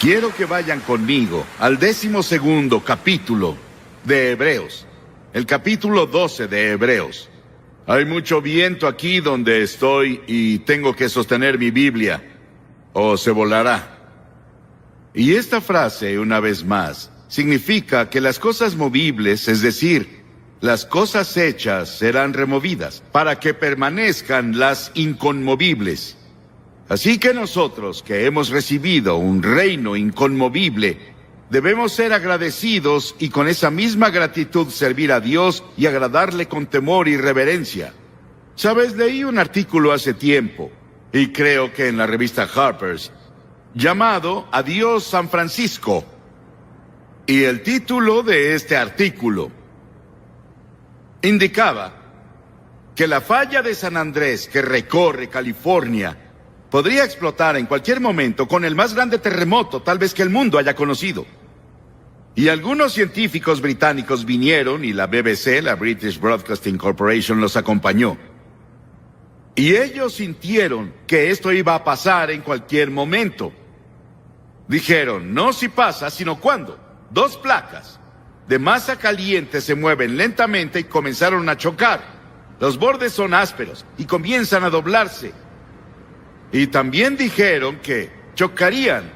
Quiero que vayan conmigo al 12º capítulo de Hebreos. El capítulo 12 de Hebreos. Hay mucho viento aquí donde estoy y tengo que sostener mi Biblia, o se volará. Y esta frase, una vez más, significa que las cosas movibles, es decir, las cosas hechas, serán removidas, para que permanezcan las inconmovibles. Así que nosotros, que hemos recibido un reino inconmovible, debemos ser agradecidos y con esa misma gratitud servir a Dios y agradarle con temor y reverencia. Sabes, leí un artículo hace tiempo, y creo que en la revista Harper's, llamado Adiós San Francisco. Y el título de este artículo indicaba que la falla de San Andrés que recorre California podría explotar en cualquier momento con el más grande terremoto tal vez que el mundo haya conocido. Y algunos científicos británicos vinieron y la BBC, la British Broadcasting Corporation, los acompañó. Y ellos sintieron que esto iba a pasar en cualquier momento. Dijeron, no si pasa, sino cuándo. 2 placas de masa caliente se mueven lentamente y comenzaron a chocar. Los bordes son ásperos y comienzan a doblarse. Y también dijeron que chocarían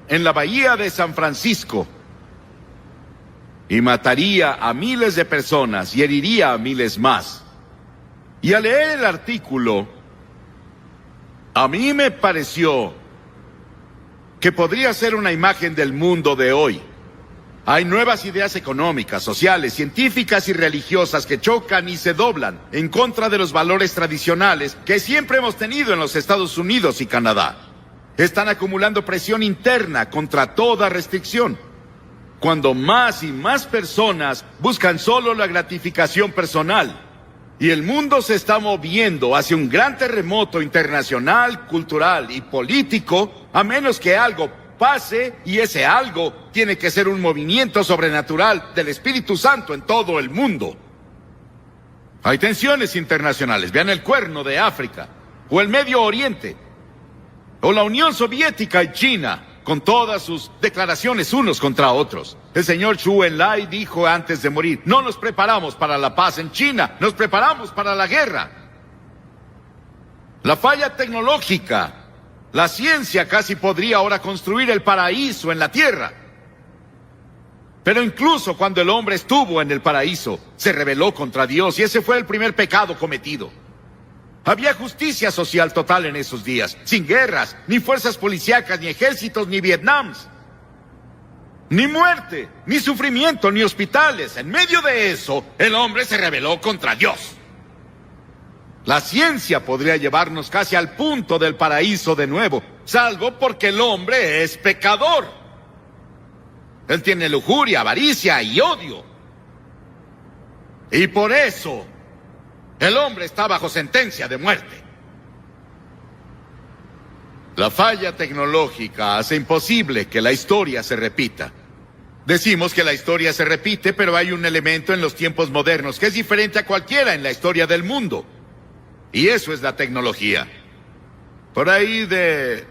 en la bahía de San Francisco y mataría a miles de personas y heriría a miles más. Y al leer el artículo, a mí me pareció que podría ser una imagen del mundo de hoy. Hay nuevas ideas económicas, sociales, científicas y religiosas que chocan y se doblan en contra de los valores tradicionales que siempre hemos tenido en los Estados Unidos y Canadá. Están acumulando presión interna contra toda restricción, cuando más y más personas buscan solo la gratificación personal. Y el mundo se está moviendo hacia un gran terremoto internacional, cultural y político, a menos que algo pase, y ese algo tiene que ser un movimiento sobrenatural del Espíritu Santo en todo el mundo. Hay tensiones internacionales, vean el Cuerno de África, o el Medio Oriente, o la Unión Soviética y China, con todas sus declaraciones unos contra otros. El señor Zhou Enlai dijo antes de morir, no nos preparamos para la paz en China, nos preparamos para la guerra. La falla tecnológica. La ciencia casi podría ahora construir el paraíso en la tierra. Pero incluso cuando el hombre estuvo en el paraíso, se rebeló contra Dios y ese fue el primer pecado cometido. Había justicia social total en esos días, sin guerras, ni fuerzas policíacas, ni ejércitos, ni Vietnams. Ni muerte, ni sufrimiento, ni hospitales. En medio de eso, el hombre se rebeló contra Dios. La ciencia podría llevarnos casi al punto del paraíso de nuevo, salvo porque el hombre es pecador. Él tiene lujuria, avaricia y odio. Y por eso, el hombre está bajo sentencia de muerte. La falla tecnológica hace imposible que la historia se repita. Decimos que la historia se repite, pero hay un elemento en los tiempos modernos que es diferente a cualquiera en la historia del mundo. Y eso es la tecnología. Por ahí de,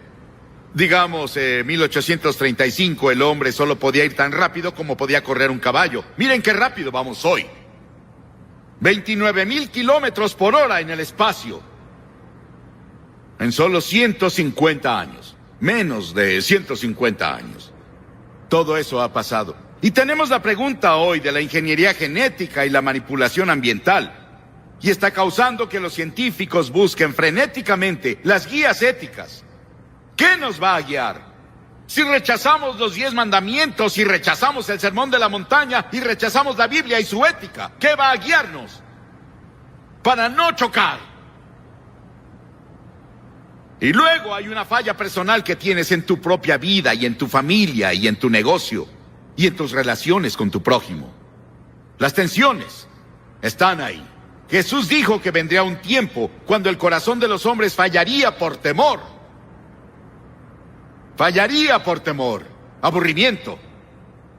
digamos, 1835, el hombre solo podía ir tan rápido como podía correr un caballo. Miren qué rápido vamos hoy. 29,000 kilómetros por hora en el espacio. En solo 150 años. Menos de 150 años. Todo eso ha pasado. Y tenemos la pregunta hoy de la ingeniería genética y la manipulación ambiental. Y está causando que los científicos busquen frenéticamente las guías éticas. ¿Qué nos va a guiar? Si rechazamos los 10 mandamientos, si rechazamos el sermón de la montaña y rechazamos la Biblia y su ética, ¿qué va a guiarnos? Para no chocar. Y luego hay una falla personal que tienes en tu propia vida y en tu familia y en tu negocio y en tus relaciones con tu prójimo. Las tensiones están ahí. Jesús dijo que vendría un tiempo cuando el corazón de los hombres fallaría por temor. Fallaría por temor, aburrimiento,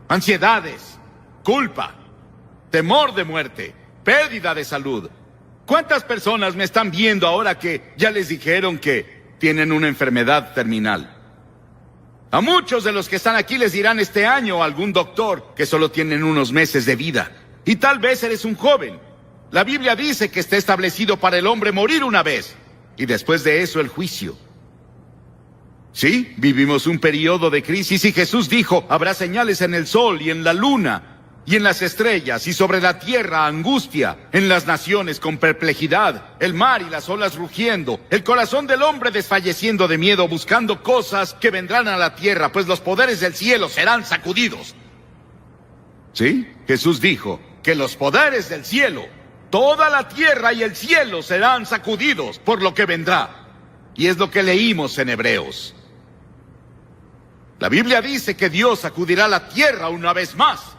ansiedades, culpa, temor de muerte, pérdida de salud. ¿Cuántas personas me están viendo ahora que ya les dijeron que tienen una enfermedad terminal? A muchos de los que están aquí les dirán este año algún doctor que solo tienen unos meses de vida. Y tal vez eres un joven. La Biblia dice que está establecido para el hombre morir una vez, y después de eso el juicio. Sí, vivimos un periodo de crisis y Jesús dijo, habrá señales en el sol y en la luna y en las estrellas, y sobre la tierra angustia, en las naciones con perplejidad, el mar y las olas rugiendo, el corazón del hombre desfalleciendo de miedo, buscando cosas que vendrán a la tierra, pues los poderes del cielo serán sacudidos. Sí, Jesús dijo que los poderes del cielo, toda la tierra y el cielo serán sacudidos por lo que vendrá. Y es lo que leímos en Hebreos. La Biblia dice que Dios sacudirá la tierra una vez más.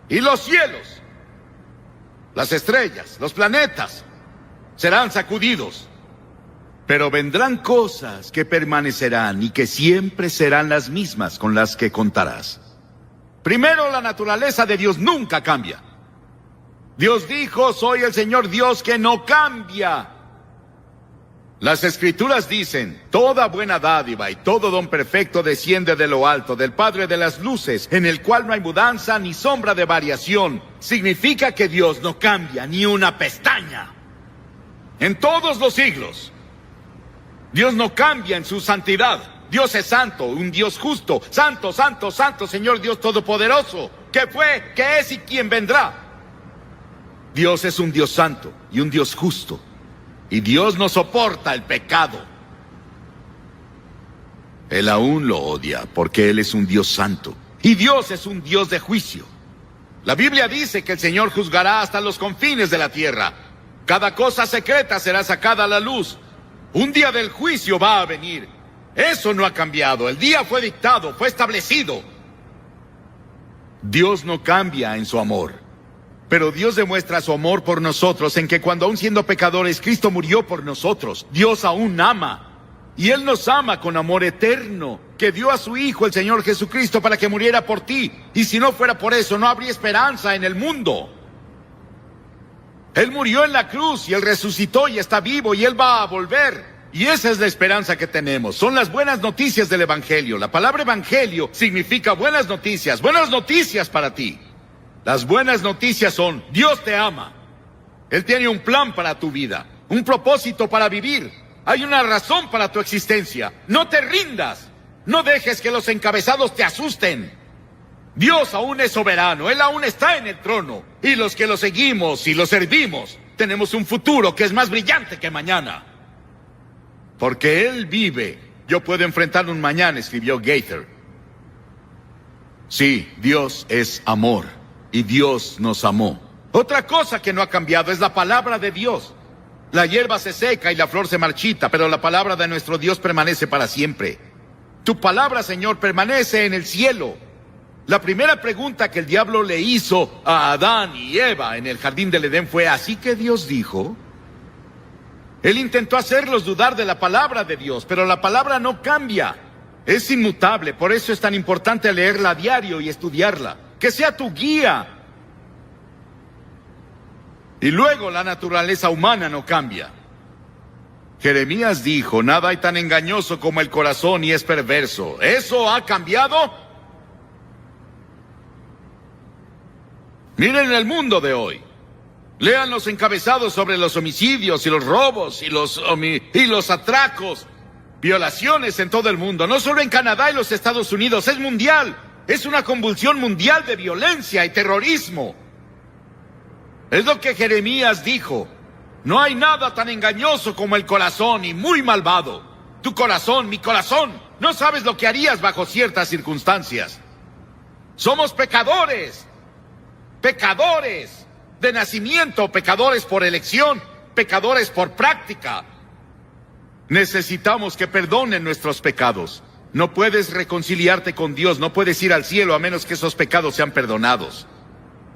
Y los cielos, las estrellas, los planetas, serán sacudidos. Pero vendrán cosas que permanecerán y que siempre serán las mismas con las que contarás. Primero, la naturaleza de Dios nunca cambia. Dios dijo, soy el Señor Dios que no cambia. Las Escrituras dicen, toda buena dádiva y todo don perfecto desciende de lo alto, del Padre de las luces, en el cual no hay mudanza ni sombra de variación. Significa que Dios no cambia ni una pestaña. En todos los siglos, Dios no cambia en su santidad. Dios es santo, un Dios justo. Santo, santo, santo, Señor Dios Todopoderoso, que fue, que es y quien vendrá. Dios es un Dios santo y un Dios justo. Y Dios no soporta el pecado. Él aún lo odia porque Él es un Dios santo. Y Dios es un Dios de juicio. La Biblia dice que el Señor juzgará hasta los confines de la tierra. Cada cosa secreta será sacada a la luz. Un día del juicio va a venir. Eso no ha cambiado. El día fue dictado, fue establecido. Dios no cambia en su amor. Pero Dios demuestra su amor por nosotros en que cuando aún siendo pecadores, Cristo murió por nosotros. Dios aún ama. Y Él nos ama con amor eterno, que dio a su Hijo, el Señor Jesucristo, para que muriera por ti. Y si no fuera por eso, no habría esperanza en el mundo. Él murió en la cruz y Él resucitó y está vivo y Él va a volver. Y esa es la esperanza que tenemos. Son las buenas noticias del Evangelio. La palabra Evangelio significa buenas noticias para ti. Las buenas noticias son, Dios te ama. Él tiene un plan para tu vida, un propósito para vivir. Hay una razón para tu existencia. No te rindas. No dejes que los encabezados te asusten. Dios aún es soberano. Él aún está en el trono. Y los que lo seguimos y lo servimos, tenemos un futuro que es más brillante que mañana. Porque Él vive. Yo puedo enfrentar un mañana, escribió Gaither. Sí, Dios es amor. Y Dios nos amó. Otra cosa que no ha cambiado es la palabra de Dios. La hierba se seca y la flor se marchita, pero la palabra de nuestro Dios permanece para siempre. Tu palabra, Señor, permanece en el cielo. La primera pregunta que el diablo le hizo a Adán y Eva en el jardín del Edén fue, ¿así que Dios dijo? Él intentó hacerlos dudar de la palabra de Dios, pero la palabra no cambia. Es inmutable, por eso es tan importante leerla a diario y estudiarla. Que sea tu guía. Y luego la naturaleza humana no cambia. Jeremías dijo, nada hay tan engañoso como el corazón y es perverso. ¿Eso ha cambiado? Miren el mundo de hoy. Lean los encabezados sobre los homicidios y los robos y los atracos. Violaciones en todo el mundo, no solo en Canadá y los Estados Unidos, es mundial. Es una convulsión mundial de violencia y terrorismo. Es lo que Jeremías dijo. No hay nada tan engañoso como el corazón y muy malvado. Tu corazón, mi corazón, no sabes lo que harías bajo ciertas circunstancias. Somos pecadores. Pecadores de nacimiento, pecadores por elección, pecadores por práctica. Necesitamos que perdonen nuestros pecados. No puedes reconciliarte con Dios, no puedes ir al cielo a menos que esos pecados sean perdonados.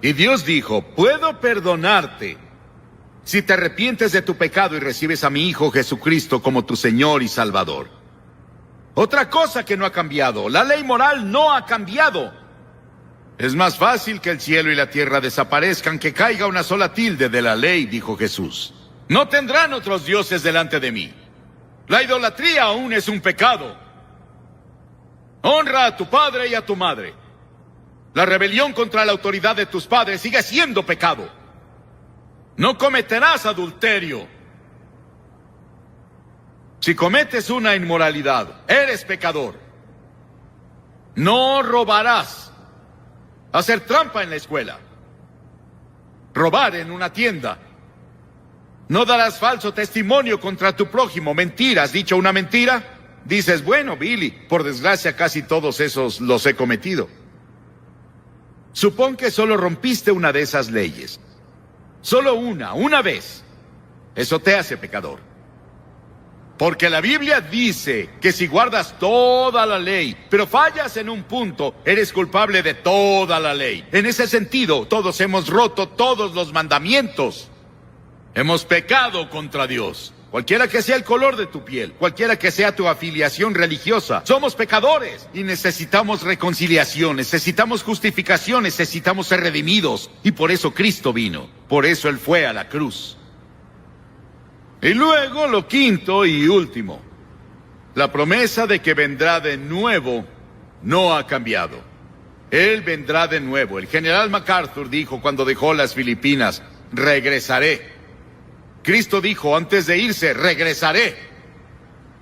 Y Dios dijo, puedo perdonarte si te arrepientes de tu pecado y recibes a mi Hijo Jesucristo como tu Señor y Salvador. Otra cosa que no ha cambiado, la ley moral no ha cambiado. Es más fácil que el cielo y la tierra desaparezcan que caiga una sola tilde de la ley, dijo Jesús. No tendrán otros dioses delante de mí. La idolatría aún es un pecado. Honra a tu padre y a tu madre. La rebelión contra la autoridad de tus padres sigue siendo pecado. No cometerás adulterio. Si cometes una inmoralidad, eres pecador. No robarás. Hacer trampa en la escuela. Robar en una tienda. No darás falso testimonio contra tu prójimo. Mentira. ¿Has dicho una mentira? Dices, bueno, Billy, por desgracia casi todos esos los he cometido. Supón que solo rompiste una de esas leyes. Solo una vez. Eso te hace pecador. Porque la Biblia dice que si guardas toda la ley, pero fallas en un punto, eres culpable de toda la ley. En ese sentido, todos hemos roto todos los mandamientos. Hemos pecado contra Dios. Cualquiera que sea el color de tu piel, cualquiera que sea tu afiliación religiosa, somos pecadores y necesitamos reconciliación, necesitamos justificación, necesitamos ser redimidos. Y por eso Cristo vino, por eso Él fue a la cruz. Y luego lo quinto y último, la promesa de que vendrá de nuevo no ha cambiado. Él vendrá de nuevo. El general MacArthur dijo cuando dejó las Filipinas, regresaré. Cristo dijo antes de irse, regresaré.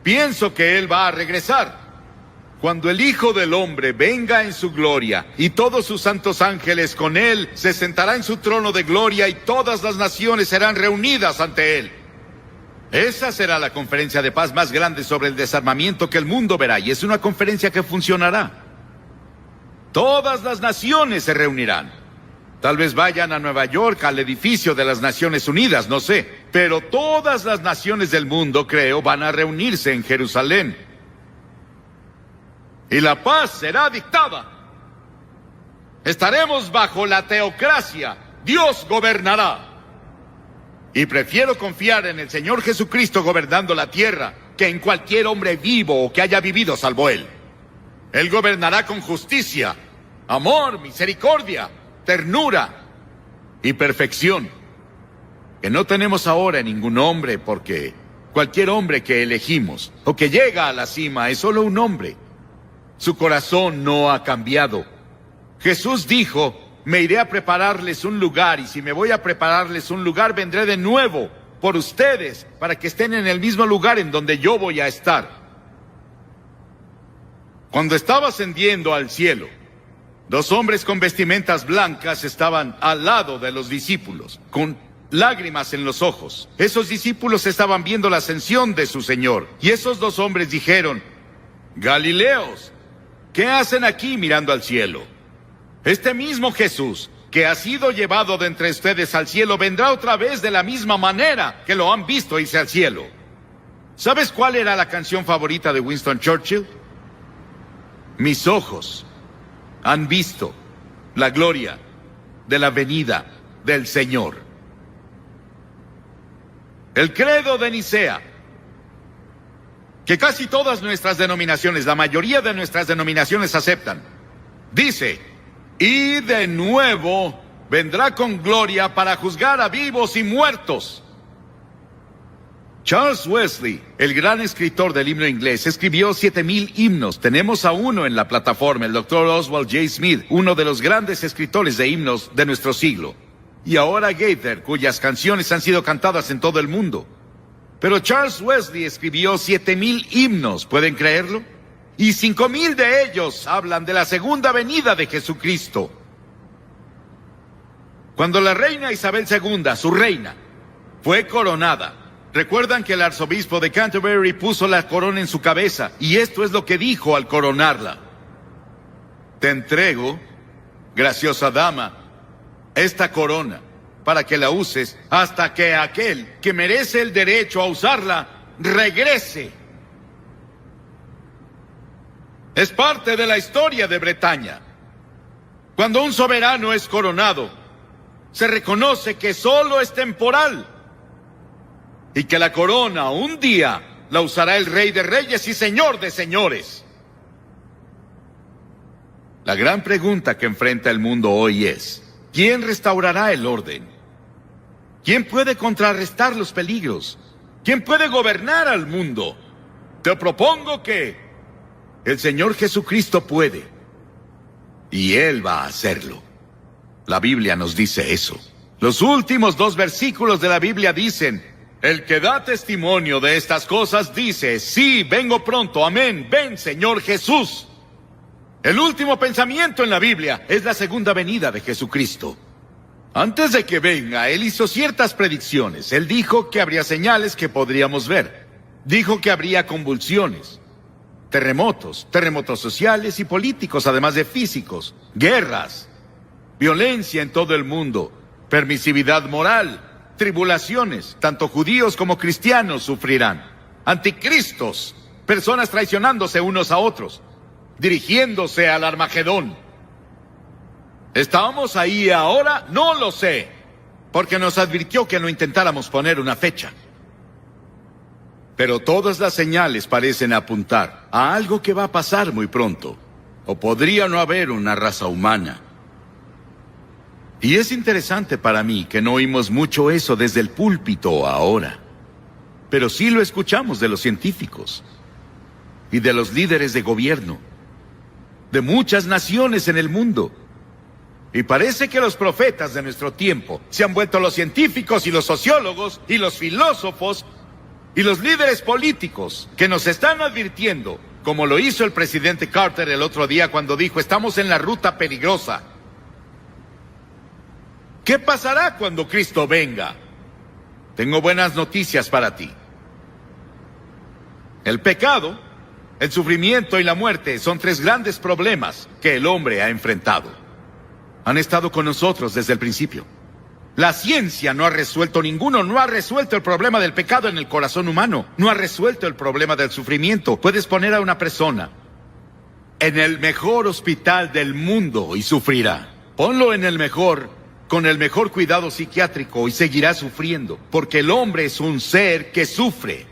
Pienso que Él va a regresar. Cuando el Hijo del Hombre venga en su gloria y todos sus santos ángeles con Él, se sentará en su trono de gloria y todas las naciones serán reunidas ante Él. Esa será la conferencia de paz más grande sobre el desarmamiento que el mundo verá, y es una conferencia que funcionará. Todas las naciones se reunirán. Tal vez vayan a Nueva York, al edificio de las Naciones Unidas, no sé. Pero todas las naciones del mundo, creo, van a reunirse en Jerusalén. Y la paz será dictada. Estaremos bajo la teocracia. Dios gobernará. Y prefiero confiar en el Señor Jesucristo gobernando la tierra que en cualquier hombre vivo o que haya vivido salvo Él. Él gobernará con justicia, amor, misericordia, ternura y perfección, que no tenemos ahora en ningún hombre, porque cualquier hombre que elegimos o que llega a la cima es solo un hombre. Su corazón no ha cambiado. Jesús dijo, me iré a prepararles un lugar, y si me voy a prepararles un lugar, vendré de nuevo por ustedes, para que estén en el mismo lugar en donde yo voy a estar. Cuando estaba ascendiendo al cielo, 2 hombres con vestimentas blancas estaban al lado de los discípulos, con lágrimas en los ojos. Esos discípulos estaban viendo la ascensión de su Señor. Y esos 2 hombres dijeron, Galileos, ¿qué hacen aquí mirando al cielo? Este mismo Jesús, que ha sido llevado de entre ustedes al cielo, vendrá otra vez de la misma manera que lo han visto irse al cielo. ¿Sabes cuál era la canción favorita de Winston Churchill? Mis ojos han visto la gloria de la venida del Señor. El credo de Nicea, que casi todas nuestras denominaciones, la mayoría de nuestras denominaciones aceptan, dice, y de nuevo vendrá con gloria para juzgar a vivos y muertos. Charles Wesley, el gran escritor del himno inglés, escribió 7,000 himnos. Tenemos a uno en la plataforma, el Dr. Oswald J. Smith, uno de los grandes escritores de himnos de nuestro siglo. Y ahora Gaither, cuyas canciones han sido cantadas en todo el mundo. Pero Charles Wesley escribió 7,000 himnos, ¿pueden creerlo? Y 5,000 de ellos hablan de la segunda venida de Jesucristo. Cuando la reina Isabel II, su reina, fue coronada, recuerdan que el arzobispo de Canterbury puso la corona en su cabeza, y esto es lo que dijo al coronarla. Te entrego, graciosa dama, esta corona, para que la uses hasta que aquel que merece el derecho a usarla regrese. Es parte de la historia de Bretaña. Cuando un soberano es coronado, se reconoce que solo es temporal y que la corona un día la usará el Rey de Reyes y Señor de Señores. La gran pregunta que enfrenta el mundo hoy es, ¿quién restaurará el orden? ¿Quién puede contrarrestar los peligros? ¿Quién puede gobernar al mundo? Te propongo que El Señor Jesucristo puede. Y Él va a hacerlo. La Biblia nos dice eso. Los últimos 2 versículos de la Biblia dicen: el que da testimonio de estas cosas dice: sí, vengo pronto, amén, ven Señor Jesús. El último pensamiento en la Biblia es la segunda venida de Jesucristo. Antes de que venga, Él hizo ciertas predicciones. Él dijo que habría señales que podríamos ver. Dijo que habría convulsiones, terremotos sociales y políticos, además de físicos, guerras, violencia en todo el mundo, permisividad moral, tribulaciones. Tanto judíos como cristianos sufrirán. Anticristos, personas traicionándose unos a otros, dirigiéndose al Armagedón. ¿Estamos ahí ahora? No lo sé, porque nos advirtió que no intentáramos poner una fecha. Pero todas las señales parecen apuntar a algo que va a pasar muy pronto. O podría no haber una raza humana. Y es interesante para mí que no oímos mucho eso desde el púlpito ahora. Pero sí lo escuchamos de los científicos y de los líderes de gobierno, de muchas naciones en el mundo. Y parece que los profetas de nuestro tiempo se han vuelto los científicos y los sociólogos y los filósofos y los líderes políticos que nos están advirtiendo, como lo hizo el presidente Carter el otro día cuando dijo: estamos en la ruta peligrosa. ¿Qué pasará cuando Cristo venga? Tengo buenas noticias para ti. El pecado, el sufrimiento y la muerte son 3 grandes problemas que el hombre ha enfrentado. Han estado con nosotros desde el principio. La ciencia no ha resuelto ninguno, no ha resuelto el problema del pecado en el corazón humano, no ha resuelto el problema del sufrimiento. Puedes poner a una persona en el mejor hospital del mundo y sufrirá. Ponlo en el mejor, con el mejor cuidado psiquiátrico y seguirá sufriendo, porque el hombre es un ser que sufre.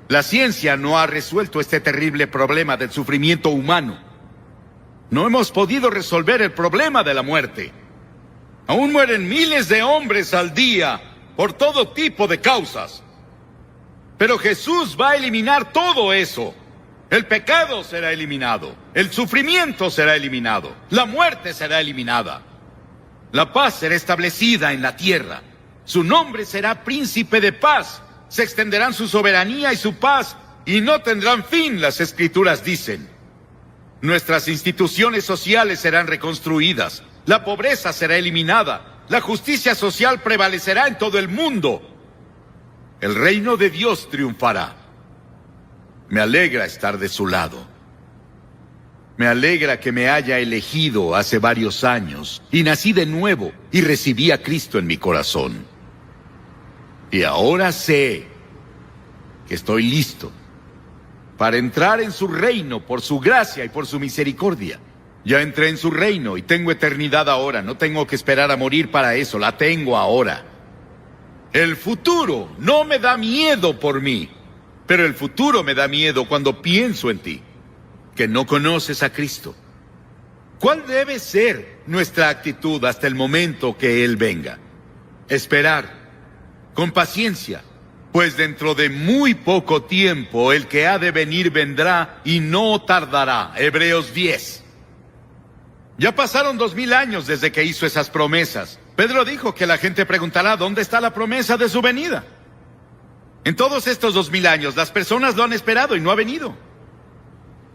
La ciencia no ha resuelto este terrible problema del sufrimiento humano. No hemos podido resolver el problema de la muerte. Aún mueren miles de hombres al día por todo tipo de causas. Pero Jesús va a eliminar todo eso. El pecado será eliminado. El sufrimiento será eliminado. La muerte será eliminada. La paz será establecida en la tierra. Su nombre será Príncipe de Paz. Se extenderán su soberanía y su paz y no tendrán fin, las Escrituras dicen. Nuestras instituciones sociales serán reconstruidas, la pobreza será eliminada, la justicia social prevalecerá en todo el mundo. El reino de Dios triunfará. Me alegra estar de su lado. Me alegra que me haya elegido hace varios años y nací de nuevo y recibí a Cristo en mi corazón. Y ahora sé que estoy listo para entrar en su reino por su gracia y por su misericordia. Ya entré en su reino y tengo eternidad ahora. No tengo que esperar a morir para eso, la tengo ahora. El futuro no me da miedo por mí, pero el futuro me da miedo cuando pienso en ti, que no conoces a Cristo. ¿Cuál debe ser nuestra actitud hasta el momento que Él venga? Esperar, con paciencia. Pues dentro de muy poco tiempo el que ha de venir vendrá y no tardará. Hebreos 10. Ya pasaron 2000 años desde que hizo esas promesas. Pedro dijo que la gente preguntará ¿dónde está la promesa de su venida? En todos estos 2000 años las personas lo han esperado y no ha venido.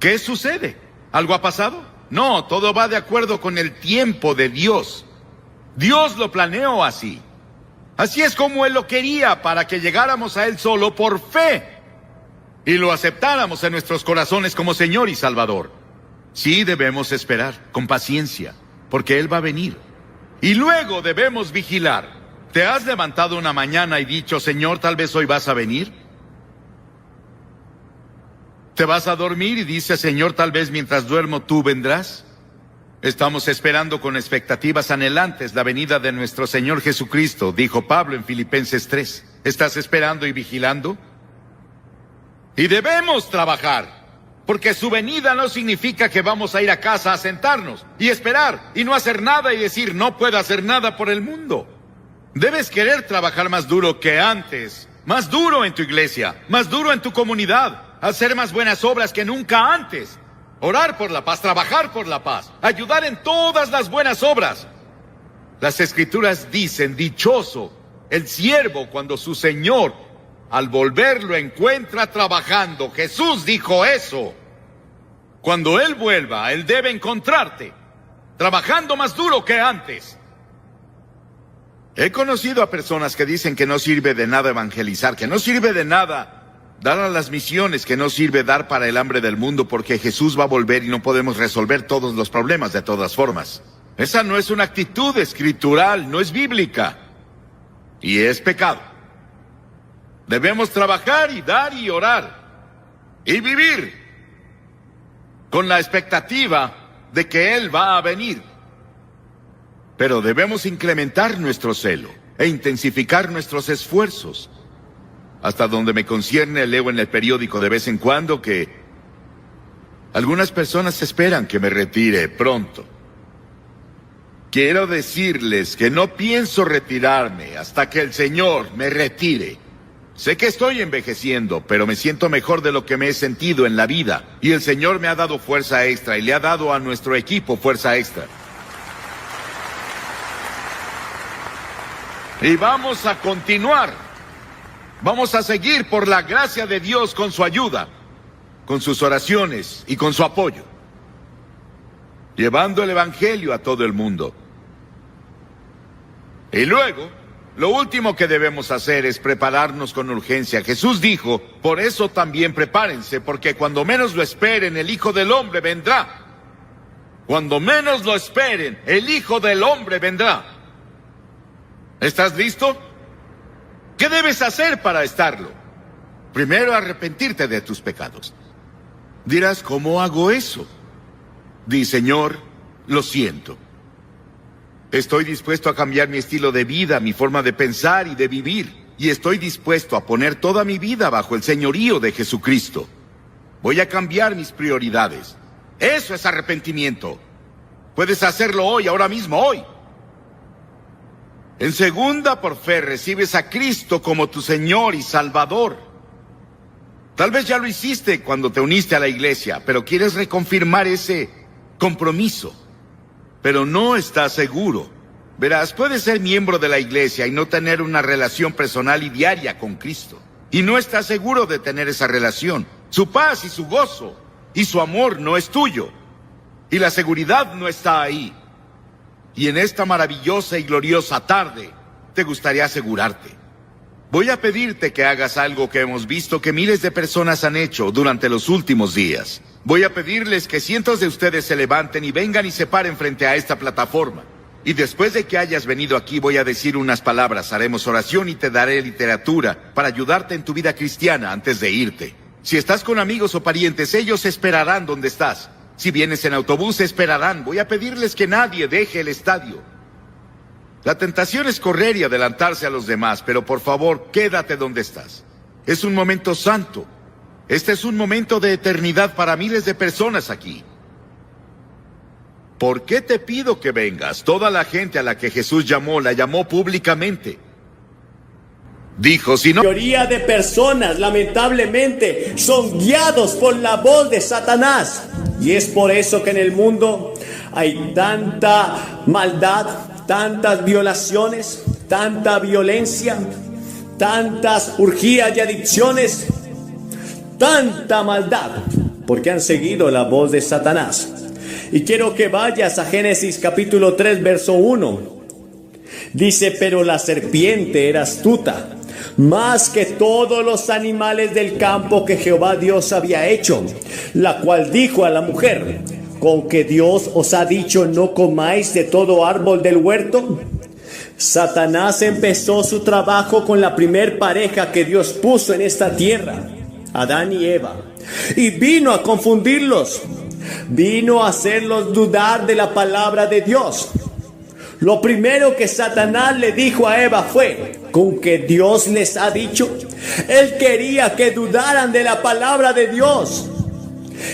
¿Qué sucede? ¿Algo ha pasado? No, todo va de acuerdo con el tiempo de Dios. Dios lo planeó así. Así es como Él lo quería, para que llegáramos a Él solo por fe y lo aceptáramos en nuestros corazones como Señor y Salvador. Sí debemos esperar, con paciencia, porque Él va a venir. Y luego debemos vigilar. ¿Te has levantado una mañana y dicho, Señor, tal vez hoy vas a venir? ¿Te vas a dormir y dices, Señor, tal vez mientras duermo tú vendrás? Estamos esperando con expectativas anhelantes la venida de nuestro Señor Jesucristo, dijo Pablo en Filipenses 3. ¿Estás esperando y vigilando? Y debemos trabajar, porque su venida no significa que vamos a ir a casa a sentarnos y esperar y no hacer nada y decir no puedo hacer nada por el mundo. Debes querer trabajar más duro que antes, más duro en tu iglesia, más duro en tu comunidad, hacer más buenas obras que nunca antes, orar por la paz, trabajar por la paz, ayudar en todas las buenas obras. Las Escrituras dicen, dichoso el siervo cuando su Señor al volver lo encuentra trabajando. Jesús dijo eso. Cuando Él vuelva, Él debe encontrarte trabajando más duro que antes. He conocido a personas que dicen que no sirve de nada evangelizar, que no sirve de nada dar a las misiones, que no sirve dar para el hambre del mundo porque Jesús va a volver y no podemos resolver todos los problemas de todas formas. Esa no es una actitud escritural, no es bíblica. Y es pecado. Debemos trabajar y dar y orar. Y vivir con la expectativa de que Él va a venir. Pero debemos incrementar nuestro celo e intensificar nuestros esfuerzos. Hasta donde me concierne, leo en el periódico de vez en cuando que algunas personas esperan que me retire pronto. Quiero decirles que no pienso retirarme hasta que el Señor me retire. Sé que estoy envejeciendo, pero me siento mejor de lo que me he sentido en la vida. Y el Señor me ha dado fuerza extra y le ha dado a nuestro equipo fuerza extra. Y vamos a continuar. Vamos a seguir por la gracia de Dios con su ayuda, con sus oraciones y con su apoyo, llevando el Evangelio a todo el mundo. Y luego, lo último que debemos hacer es prepararnos con urgencia. Jesús dijo, por eso también prepárense, porque cuando menos lo esperen, el Hijo del Hombre vendrá. Cuando menos lo esperen, el Hijo del Hombre vendrá. ¿Estás listo? ¿Qué debes hacer para estarlo? Primero, arrepentirte de tus pecados. Dirás, ¿cómo hago eso? Di, Señor, lo siento. Estoy dispuesto a cambiar mi estilo de vida, mi forma de pensar y de vivir. Y estoy dispuesto a poner toda mi vida bajo el señorío de Jesucristo. Voy a cambiar mis prioridades. Eso es arrepentimiento. Puedes hacerlo hoy, ahora mismo, hoy. En segunda, por fe, recibes a Cristo como tu Señor y Salvador. Tal vez ya lo hiciste cuando te uniste a la iglesia, pero quieres reconfirmar ese compromiso. Pero no estás seguro. Verás, puedes ser miembro de la iglesia y no tener una relación personal y diaria con Cristo. Y no estás seguro de tener esa relación. Su paz y su gozo y su amor no es tuyo. Y la seguridad no está ahí. Y en esta maravillosa y gloriosa tarde, te gustaría asegurarte. Voy a pedirte que hagas algo que hemos visto que miles de personas han hecho durante los últimos días. Voy a pedirles que cientos de ustedes se levanten y vengan y se paren frente a esta plataforma. Y después de que hayas venido aquí, voy a decir unas palabras, haremos oración y te daré literatura para ayudarte en tu vida cristiana antes de irte. Si estás con amigos o parientes, ellos esperarán donde estás. Si vienes en autobús, esperarán. Voy a pedirles que nadie deje el estadio. La tentación es correr y adelantarse a los demás, pero por favor, quédate donde estás. Es un momento santo. Este es un momento de eternidad para miles de personas aquí. ¿Por qué te pido que vengas? Toda la gente a la que Jesús llamó, la llamó públicamente. Dijo, si no... La mayoría de personas, lamentablemente, son guiados por la voz de Satanás. Y es por eso que en el mundo hay tanta maldad, tantas violaciones, tanta violencia, tantas urgías y adicciones, tanta maldad, porque han seguido la voz de Satanás. Y quiero que vayas a Génesis capítulo 3, verso 1. Dice, pero la serpiente era astuta, más que todos los animales del campo que Jehová Dios había hecho, la cual dijo a la mujer, ¿con que Dios os ha dicho no comáis de todo árbol del huerto? Satanás empezó su trabajo con la primer pareja que Dios puso en esta tierra, Adán y Eva, y vino a confundirlos, vino a hacerlos dudar de la palabra de Dios. Lo primero que Satanás le dijo a Eva fue, ¿con que Dios les ha dicho? Él quería que dudaran de la palabra de Dios.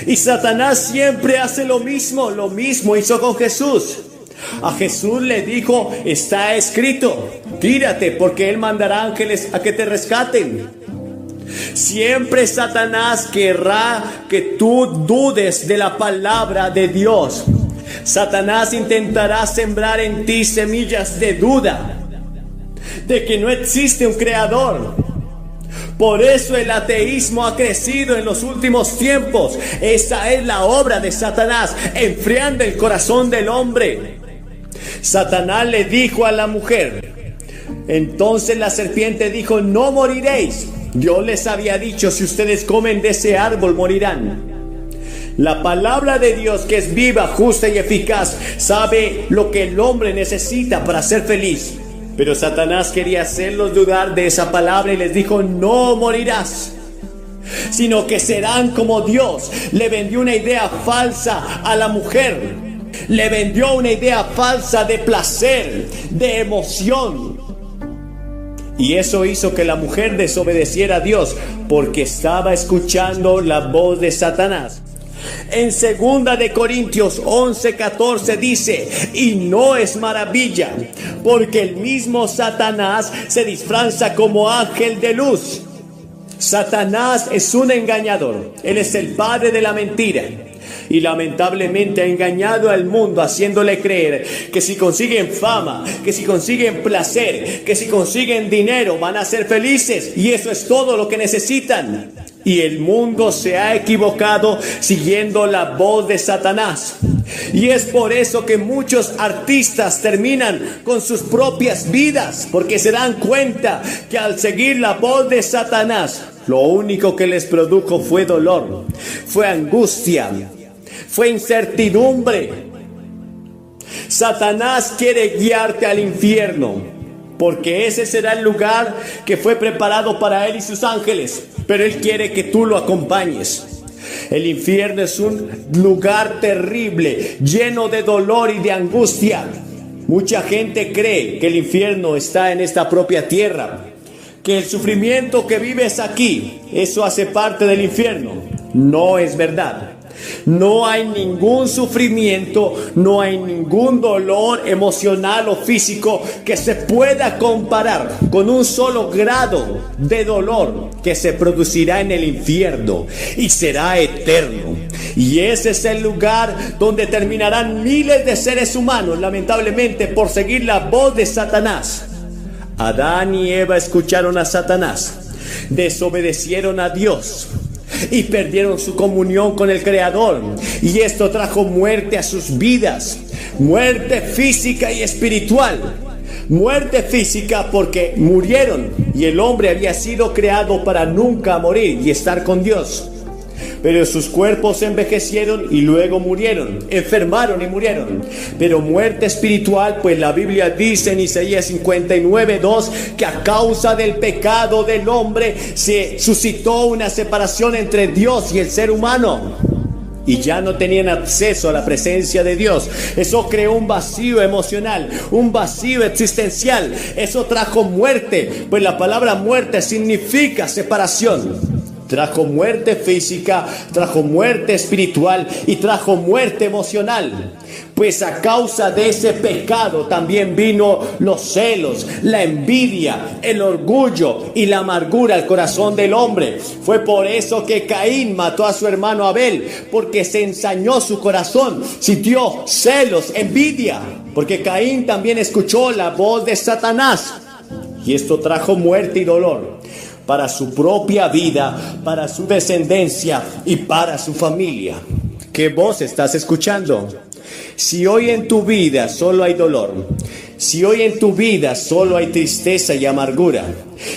Y Satanás siempre hace lo mismo hizo con Jesús. A Jesús le dijo, está escrito, tírate porque Él mandará ángeles a que te rescaten. Siempre Satanás querrá que tú dudes de la palabra de Dios. Satanás intentará sembrar en ti semillas de duda, de que no existe un creador. Por eso el ateísmo ha crecido en los últimos tiempos. Esa es la obra de Satanás, enfriando el corazón del hombre. Satanás le dijo a la mujer, entonces la serpiente dijo, no moriréis. Dios les había dicho, si ustedes comen de ese árbol morirán. La palabra de Dios, que es viva, justa y eficaz, sabe lo que el hombre necesita para ser feliz. Pero Satanás quería hacerlos dudar de esa palabra y les dijo, no morirás, sino que serán como Dios. Le vendió una idea falsa a la mujer. Le vendió una idea falsa de placer, de emoción. Y eso hizo que la mujer desobedeciera a Dios, porque estaba escuchando la voz de Satanás. En 2 de Corintios 11:14 dice, y no es maravilla, porque el mismo Satanás se disfraza como ángel de luz. Satanás es un engañador. Él es el padre de la mentira. Y lamentablemente ha engañado al mundo, haciéndole creer que si consiguen fama, que si consiguen placer, que si consiguen dinero, van a ser felices. Y eso es todo lo que necesitan. Y el mundo se ha equivocado siguiendo la voz de Satanás. Y es por eso que muchos artistas terminan con sus propias vidas, porque se dan cuenta que al seguir la voz de Satanás, lo único que les produjo fue dolor, fue angustia, fue incertidumbre. Satanás quiere guiarte al infierno, porque ese será el lugar que fue preparado para él y sus ángeles. Pero él quiere que tú lo acompañes. El infierno es un lugar terrible, lleno de dolor y de angustia. Mucha gente cree que el infierno está en esta propia tierra, que el sufrimiento que vives aquí, eso hace parte del infierno. No es verdad. No hay ningún sufrimiento, no hay ningún dolor emocional o físico que se pueda comparar con un solo grado de dolor que se producirá en el infierno y será eterno. Y ese es el lugar donde terminarán miles de seres humanos, lamentablemente, por seguir la voz de Satanás. Adán y Eva escucharon a Satanás, desobedecieron a Dios y perdieron su comunión con el Creador. Y esto trajo muerte a sus vidas, muerte física y espiritual. Muerte física porque murieron, y el hombre había sido creado para nunca morir y estar con Dios. Pero sus cuerpos envejecieron y luego murieron, enfermaron y murieron. Pero muerte espiritual, pues la Biblia dice en Isaías 59:2 que a causa del pecado del hombre se suscitó una separación entre Dios y el ser humano, y ya no tenían acceso a la presencia de Dios. Eso creó un vacío emocional, un vacío existencial. Eso trajo muerte, pues la palabra muerte significa separación. Trajo muerte física, trajo muerte espiritual y trajo muerte emocional. Pues a causa de ese pecado también vino los celos, la envidia, el orgullo y la amargura al corazón del hombre. Fue por eso que Caín mató a su hermano Abel, porque se ensañó su corazón, sintió celos, envidia, porque Caín también escuchó la voz de Satanás. Y esto trajo muerte y dolor para su propia vida, para su descendencia y para su familia. ¿Qué voz estás escuchando? Si hoy en tu vida solo hay dolor, si hoy en tu vida solo hay tristeza y amargura,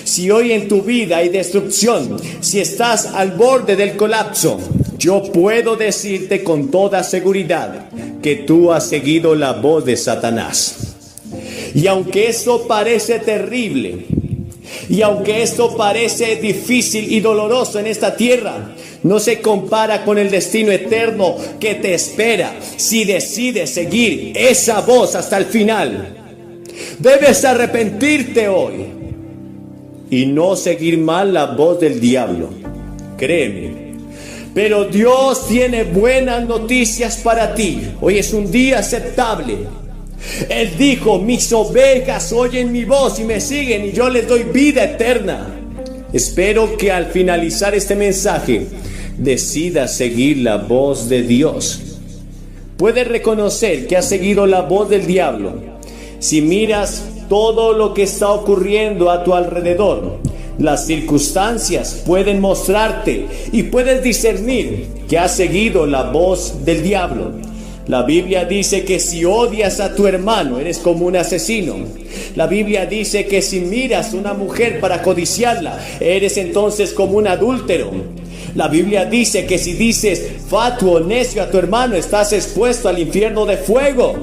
si hoy en tu vida hay destrucción, si estás al borde del colapso, yo puedo decirte con toda seguridad que tú has seguido la voz de Satanás. Y aunque eso parece terrible, y aunque esto parece difícil y doloroso en esta tierra, no se compara con el destino eterno que te espera si decides seguir esa voz hasta el final. Debes arrepentirte hoy y no seguir mal la voz del diablo. Créeme. Pero Dios tiene buenas noticias para ti. Hoy es un día aceptable. Él dijo, mis ovejas oyen mi voz y me siguen, y yo les doy vida eterna. Espero que al finalizar este mensaje decidas seguir la voz de Dios. Puedes reconocer que has seguido la voz del diablo si miras todo lo que está ocurriendo a tu alrededor. Las circunstancias pueden mostrarte y puedes discernir que has seguido la voz del diablo. La Biblia dice que si odias a tu hermano, eres como un asesino. La Biblia dice que si miras a una mujer para codiciarla, eres entonces como un adúltero. La Biblia dice que si dices fatuo, necio a tu hermano, estás expuesto al infierno de fuego.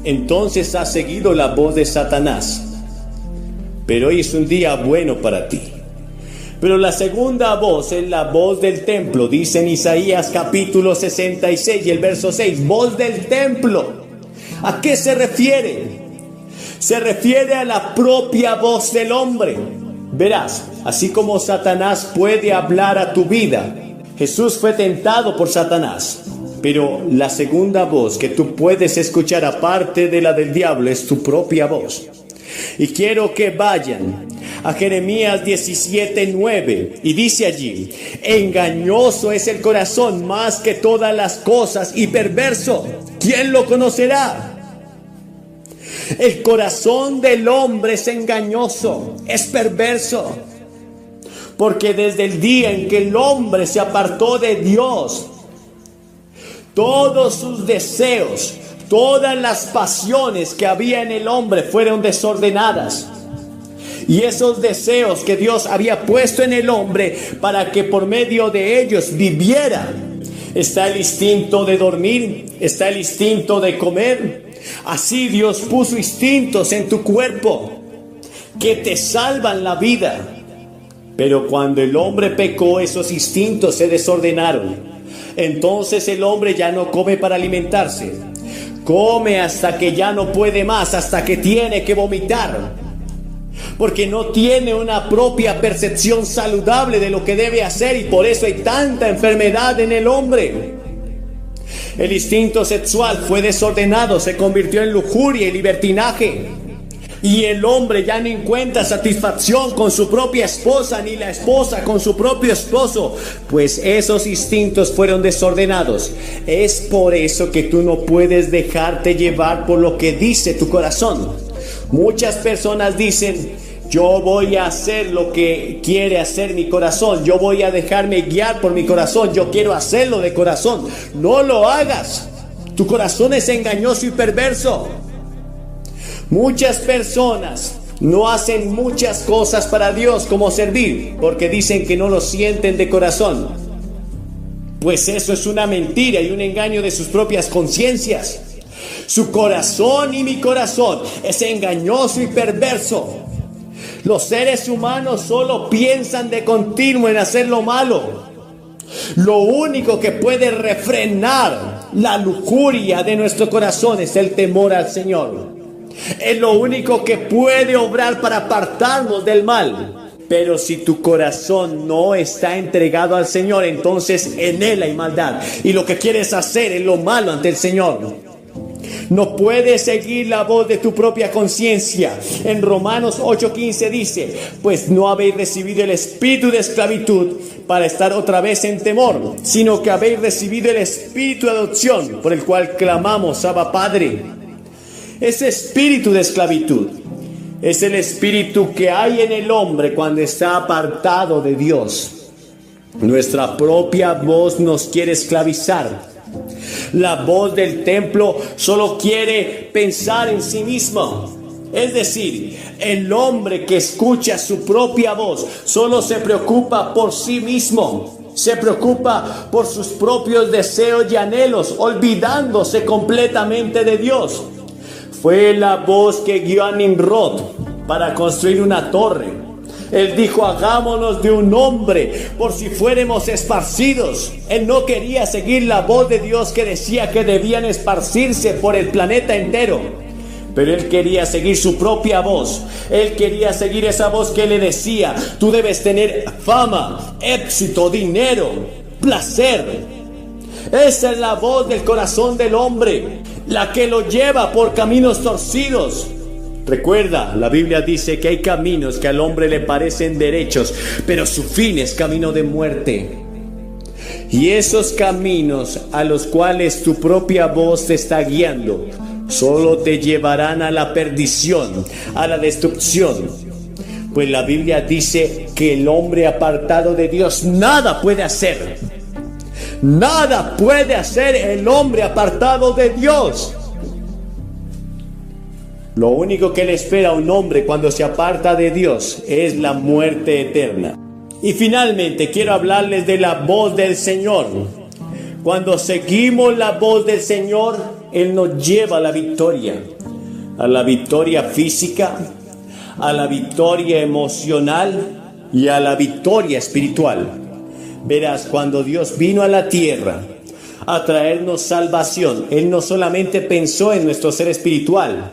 Entonces has seguido la voz de Satanás. Pero hoy es un día bueno para ti. Pero la segunda voz es la voz del templo. Dice en Isaías capítulo 66 y el verso 6, voz del templo. ¿A qué se refiere? Se refiere a la propia voz del hombre. Verás, así como Satanás puede hablar a tu vida, Jesús fue tentado por Satanás. Pero la segunda voz que tú puedes escuchar aparte de la del diablo es tu propia voz. Y quiero que vayan a Jeremías 17:9 y dice allí: engañoso es el corazón más que todas las cosas y perverso, ¿quién lo conocerá? El corazón del hombre es engañoso, es perverso, porque desde el día en que el hombre se apartó de Dios, todos sus deseos, todas las pasiones que había en el hombre fueron desordenadas. Y esos deseos que Dios había puesto en el hombre para que por medio de ellos viviera. Está el instinto de dormir, está el instinto de comer. Así Dios puso instintos en tu cuerpo que te salvan la vida. Pero cuando el hombre pecó, esos instintos se desordenaron. Entonces el hombre ya no come para alimentarse. Come hasta que ya no puede más, hasta que tiene que vomitar. Porque no tiene una propia percepción saludable de lo que debe hacer, y por eso hay tanta enfermedad en el hombre. El instinto sexual fue desordenado, se convirtió en lujuria y libertinaje. Y el hombre ya no encuentra satisfacción con su propia esposa, ni la esposa con su propio esposo, pues esos instintos fueron desordenados. Es por eso que tú no puedes dejarte llevar por lo que dice tu corazón. Muchas personas dicen: yo voy a hacer lo que quiere hacer mi corazón, yo voy a dejarme guiar por mi corazón, yo quiero hacerlo de corazón. No lo hagas. Tu corazón es engañoso y perverso. Muchas personas no hacen muchas cosas para Dios, como servir, porque dicen que no lo sienten de corazón. Pues eso es una mentira y un engaño de sus propias conciencias. Su corazón y mi corazón es engañoso y perverso. Los seres humanos solo piensan de continuo en hacer lo malo. Lo único que puede refrenar la lujuria de nuestro corazón es el temor al Señor. Es lo único que puede obrar para apartarnos del mal. Pero si tu corazón no está entregado al Señor, entonces en él hay maldad. Y lo que quieres hacer es lo malo ante el Señor. No puedes seguir la voz de tu propia conciencia. En Romanos 8:15 dice: pues no habéis recibido el espíritu de esclavitud para estar otra vez en temor, sino que habéis recibido el espíritu de adopción, por el cual clamamos: Abba, Padre. Ese espíritu de esclavitud es el espíritu que hay en el hombre cuando está apartado de Dios. Nuestra propia voz nos quiere esclavizar. La voz del templo solo quiere pensar en sí mismo. Es decir, el hombre que escucha su propia voz solo se preocupa por sí mismo. Se preocupa por sus propios deseos y anhelos, olvidándose completamente de Dios. Fue la voz que guió a Nimrod para construir una torre. Él dijo: hagámonos de un hombre por si fuéramos esparcidos. Él no quería seguir la voz de Dios que decía que debían esparcirse por el planeta entero. Pero él quería seguir su propia voz. Él quería seguir esa voz que le decía: tú debes tener fama, éxito, dinero, placer. Esa es la voz del corazón del hombre, la que lo lleva por caminos torcidos. Recuerda, la Biblia dice que hay caminos que al hombre le parecen derechos, pero su fin es camino de muerte. Y esos caminos a los cuales tu propia voz te está guiando, solo te llevarán a la perdición, a la destrucción. Pues la Biblia dice que el hombre apartado de Dios nada puede hacer. Nada puede hacer el hombre apartado de Dios. Lo único que le espera a un hombre cuando se aparta de Dios es la muerte eterna. Y finalmente quiero hablarles de la voz del Señor. Cuando seguimos la voz del Señor, Él nos lleva a la victoria física, a la victoria emocional y a la victoria espiritual. Verás, cuando Dios vino a la tierra a traernos salvación, Él no solamente pensó en nuestro ser espiritual,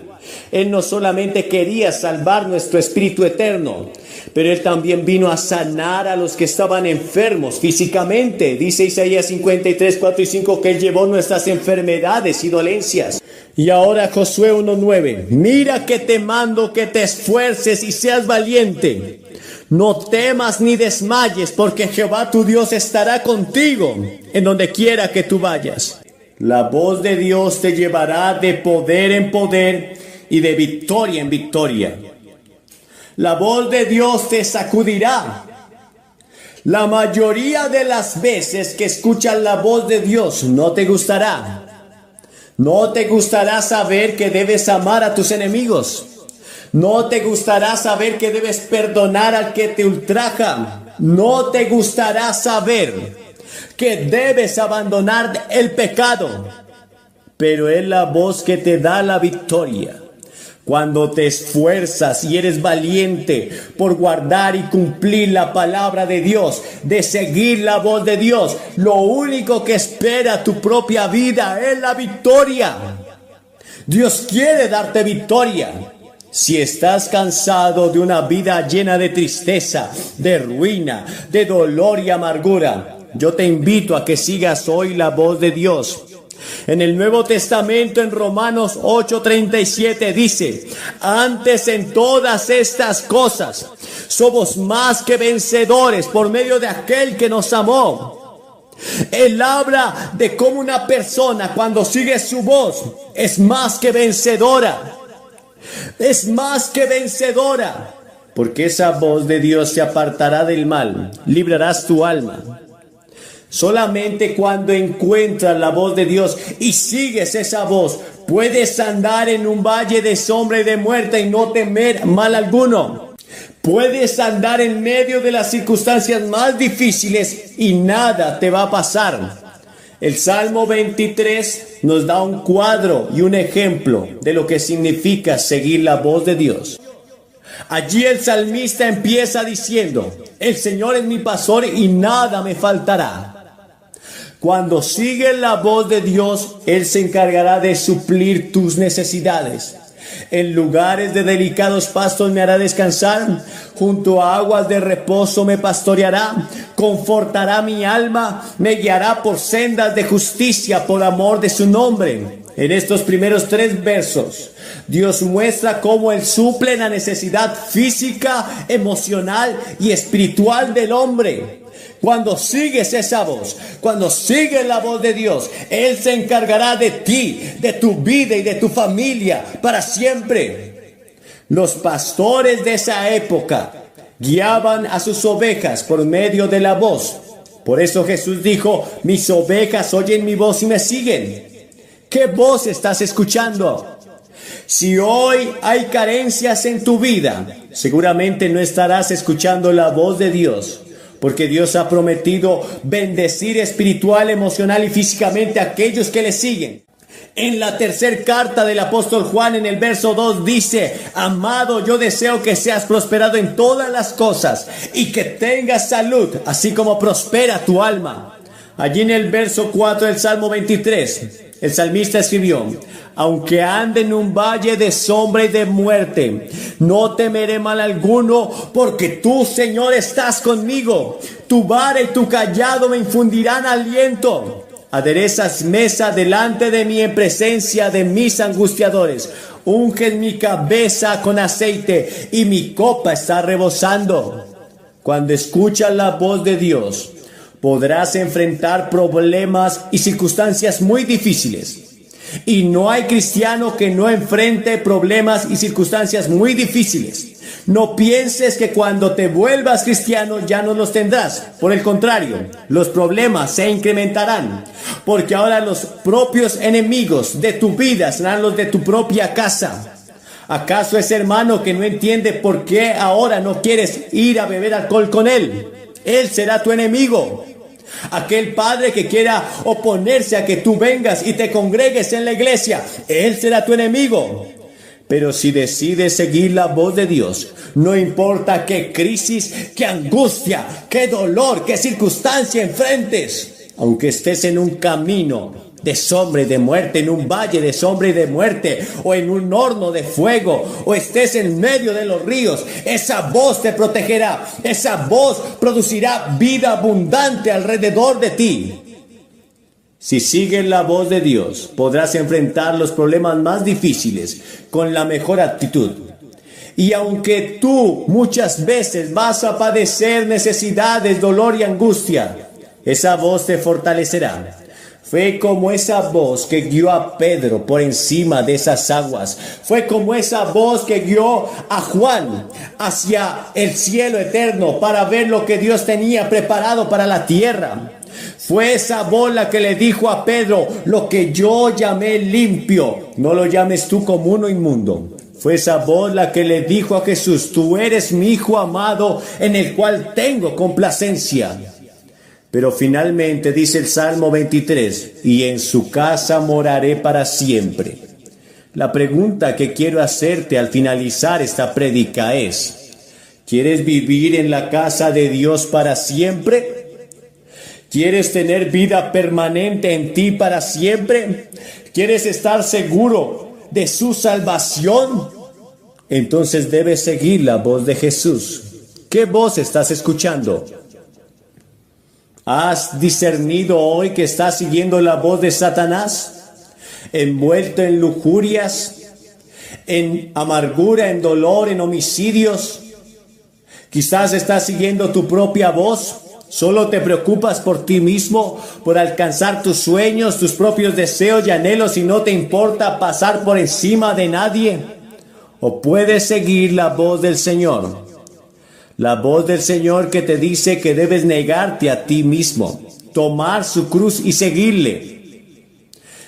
Él no solamente quería salvar nuestro espíritu eterno, pero Él también vino a sanar a los que estaban enfermos físicamente. Dice Isaías 53, 4 y 5 que Él llevó nuestras enfermedades y dolencias. Y ahora Josué 1:9, mira que te mando que te esfuerces y seas valiente. No temas ni desmayes, porque Jehová tu Dios estará contigo en donde quiera que tú vayas. La voz de Dios te llevará de poder en poder y de victoria en victoria. La voz de Dios te sacudirá. La mayoría de las veces que escuchas la voz de Dios no te gustará. No te gustará saber que debes amar a tus enemigos. No te gustará saber que debes perdonar al que te ultraja. No te gustará saber que debes abandonar el pecado. Pero es la voz que te da la victoria. Cuando te esfuerzas y eres valiente por guardar y cumplir la palabra de Dios, de seguir la voz de Dios, lo único que espera tu propia vida es la victoria. Dios quiere darte victoria. Si estás cansado de una vida llena de tristeza, de ruina, de dolor y amargura, yo te invito a que sigas hoy la voz de Dios. En el Nuevo Testamento, en Romanos 8:37 dice, antes en todas estas cosas somos más que vencedores por medio de aquel que nos amó. Él habla de cómo una persona cuando sigue su voz es más que vencedora. Es más que vencedora, porque esa voz de Dios te apartará del mal, librarás tu alma. Solamente cuando encuentras la voz de Dios y sigues esa voz, puedes andar en un valle de sombra y de muerte y no temer mal alguno. Puedes andar en medio de las circunstancias más difíciles y nada te va a pasar. El Salmo 23 nos da un cuadro y un ejemplo de lo que significa seguir la voz de Dios. Allí el salmista empieza diciendo, el Señor es mi pastor y nada me faltará. Cuando sigues la voz de Dios, Él se encargará de suplir tus necesidades. En lugares de delicados pastos me hará descansar, junto a aguas de reposo me pastoreará, confortará mi alma, me guiará por sendas de justicia por amor de su nombre. En estos primeros 3 versos, Dios muestra cómo Él suple la necesidad física, emocional y espiritual del hombre. Cuando sigues esa voz, cuando sigues la voz de Dios, Él se encargará de ti, de tu vida y de tu familia para siempre. Los pastores de esa época guiaban a sus ovejas por medio de la voz. Por eso Jesús dijo, mis ovejas oyen mi voz y me siguen. ¿Qué voz estás escuchando? Si hoy hay carencias en tu vida, seguramente no estarás escuchando la voz de Dios. Porque Dios ha prometido bendecir espiritual, emocional y físicamente a aquellos que le siguen. En la tercera carta del apóstol Juan, en el verso 2, dice, amado, yo deseo que seas prosperado en todas las cosas y que tengas salud, así como prospera tu alma. Allí en el verso 4 del Salmo 23, el salmista escribió, aunque ande en un valle de sombra y de muerte, no temeré mal alguno, porque tú, Señor, estás conmigo. Tu vara y tu cayado me infundirán aliento. Aderezas mesa delante de mí en presencia de mis angustiadores. unges mi cabeza con aceite y mi copa está rebosando. Cuando escuchas la voz de Dios, podrás enfrentar problemas y circunstancias muy difíciles. Y no hay cristiano que no enfrente problemas y circunstancias muy difíciles. No pienses que cuando te vuelvas cristiano ya no los tendrás. Por el contrario, los problemas se incrementarán. Porque ahora los propios enemigos de tu vida serán los de tu propia casa. ¿Acaso ese hermano que no entiende por qué ahora no quieres ir a beber alcohol con él? Él será tu enemigo. Aquel padre que quiera oponerse a que tú vengas y te congregues en la iglesia, él será tu enemigo. Pero si decides seguir la voz de Dios, no importa qué crisis, qué angustia, qué dolor, qué circunstancia enfrentes, aunque estés en un camino de sombra y de muerte, en un valle de sombra y de muerte, o en un horno de fuego, o estés en medio de los ríos, esa voz te protegerá, esa voz producirá vida abundante alrededor de ti. Si sigues la voz de Dios, podrás enfrentar los problemas más difíciles con la mejor actitud. Y aunque tú muchas veces vas a padecer necesidades, dolor y angustia, esa voz te fortalecerá. Fue como esa voz que guió a Pedro por encima de esas aguas. Fue como esa voz que guió a Juan hacia el cielo eterno para ver lo que Dios tenía preparado para la tierra. Fue esa voz la que le dijo a Pedro: lo que yo llamé limpio, no lo llames tú común o inmundo. Fue esa voz la que le dijo a Jesús: tú eres mi Hijo amado en el cual tengo complacencia. Pero finalmente dice el Salmo 23, y en su casa moraré para siempre. La pregunta que quiero hacerte al finalizar esta prédica es: ¿quieres vivir en la casa de Dios para siempre? ¿Quieres tener vida permanente en ti para siempre? ¿Quieres estar seguro de su salvación? Entonces debes seguir la voz de Jesús. ¿Qué voz estás escuchando? ¿Has discernido hoy que estás siguiendo la voz de Satanás? ¿Envuelto en lujurias, en amargura, en dolor, en homicidios? Quizás estás siguiendo tu propia voz. Solo te preocupas por ti mismo, por alcanzar tus sueños, tus propios deseos y anhelos, y no te importa pasar por encima de nadie. ¿O puedes seguir la voz del Señor? La voz del Señor que te dice que debes negarte a ti mismo, tomar su cruz y seguirle.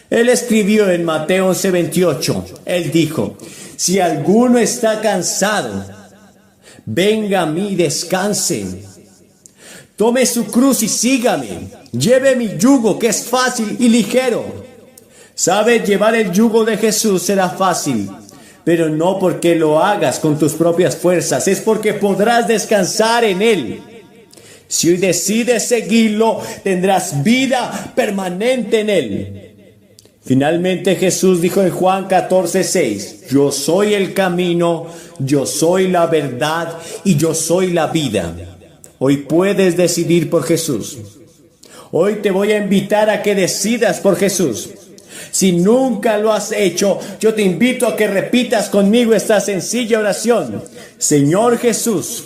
Él escribió en Mateo 11:28, él dijo: si alguno está cansado, venga a mí y descanse. Tome su cruz y sígame. Lleve mi yugo, que es fácil y ligero. Sabes, llevar el yugo de Jesús será fácil, pero no porque lo hagas con tus propias fuerzas, es porque podrás descansar en él. Si hoy decides seguirlo, tendrás vida permanente en él. Finalmente Jesús dijo en Juan 14:6, yo soy el camino, yo soy la verdad y yo soy la vida. Hoy puedes decidir por Jesús. Hoy te voy a invitar a que decidas por Jesús. Si nunca lo has hecho, yo te invito a que repitas conmigo esta sencilla oración. Señor Jesús,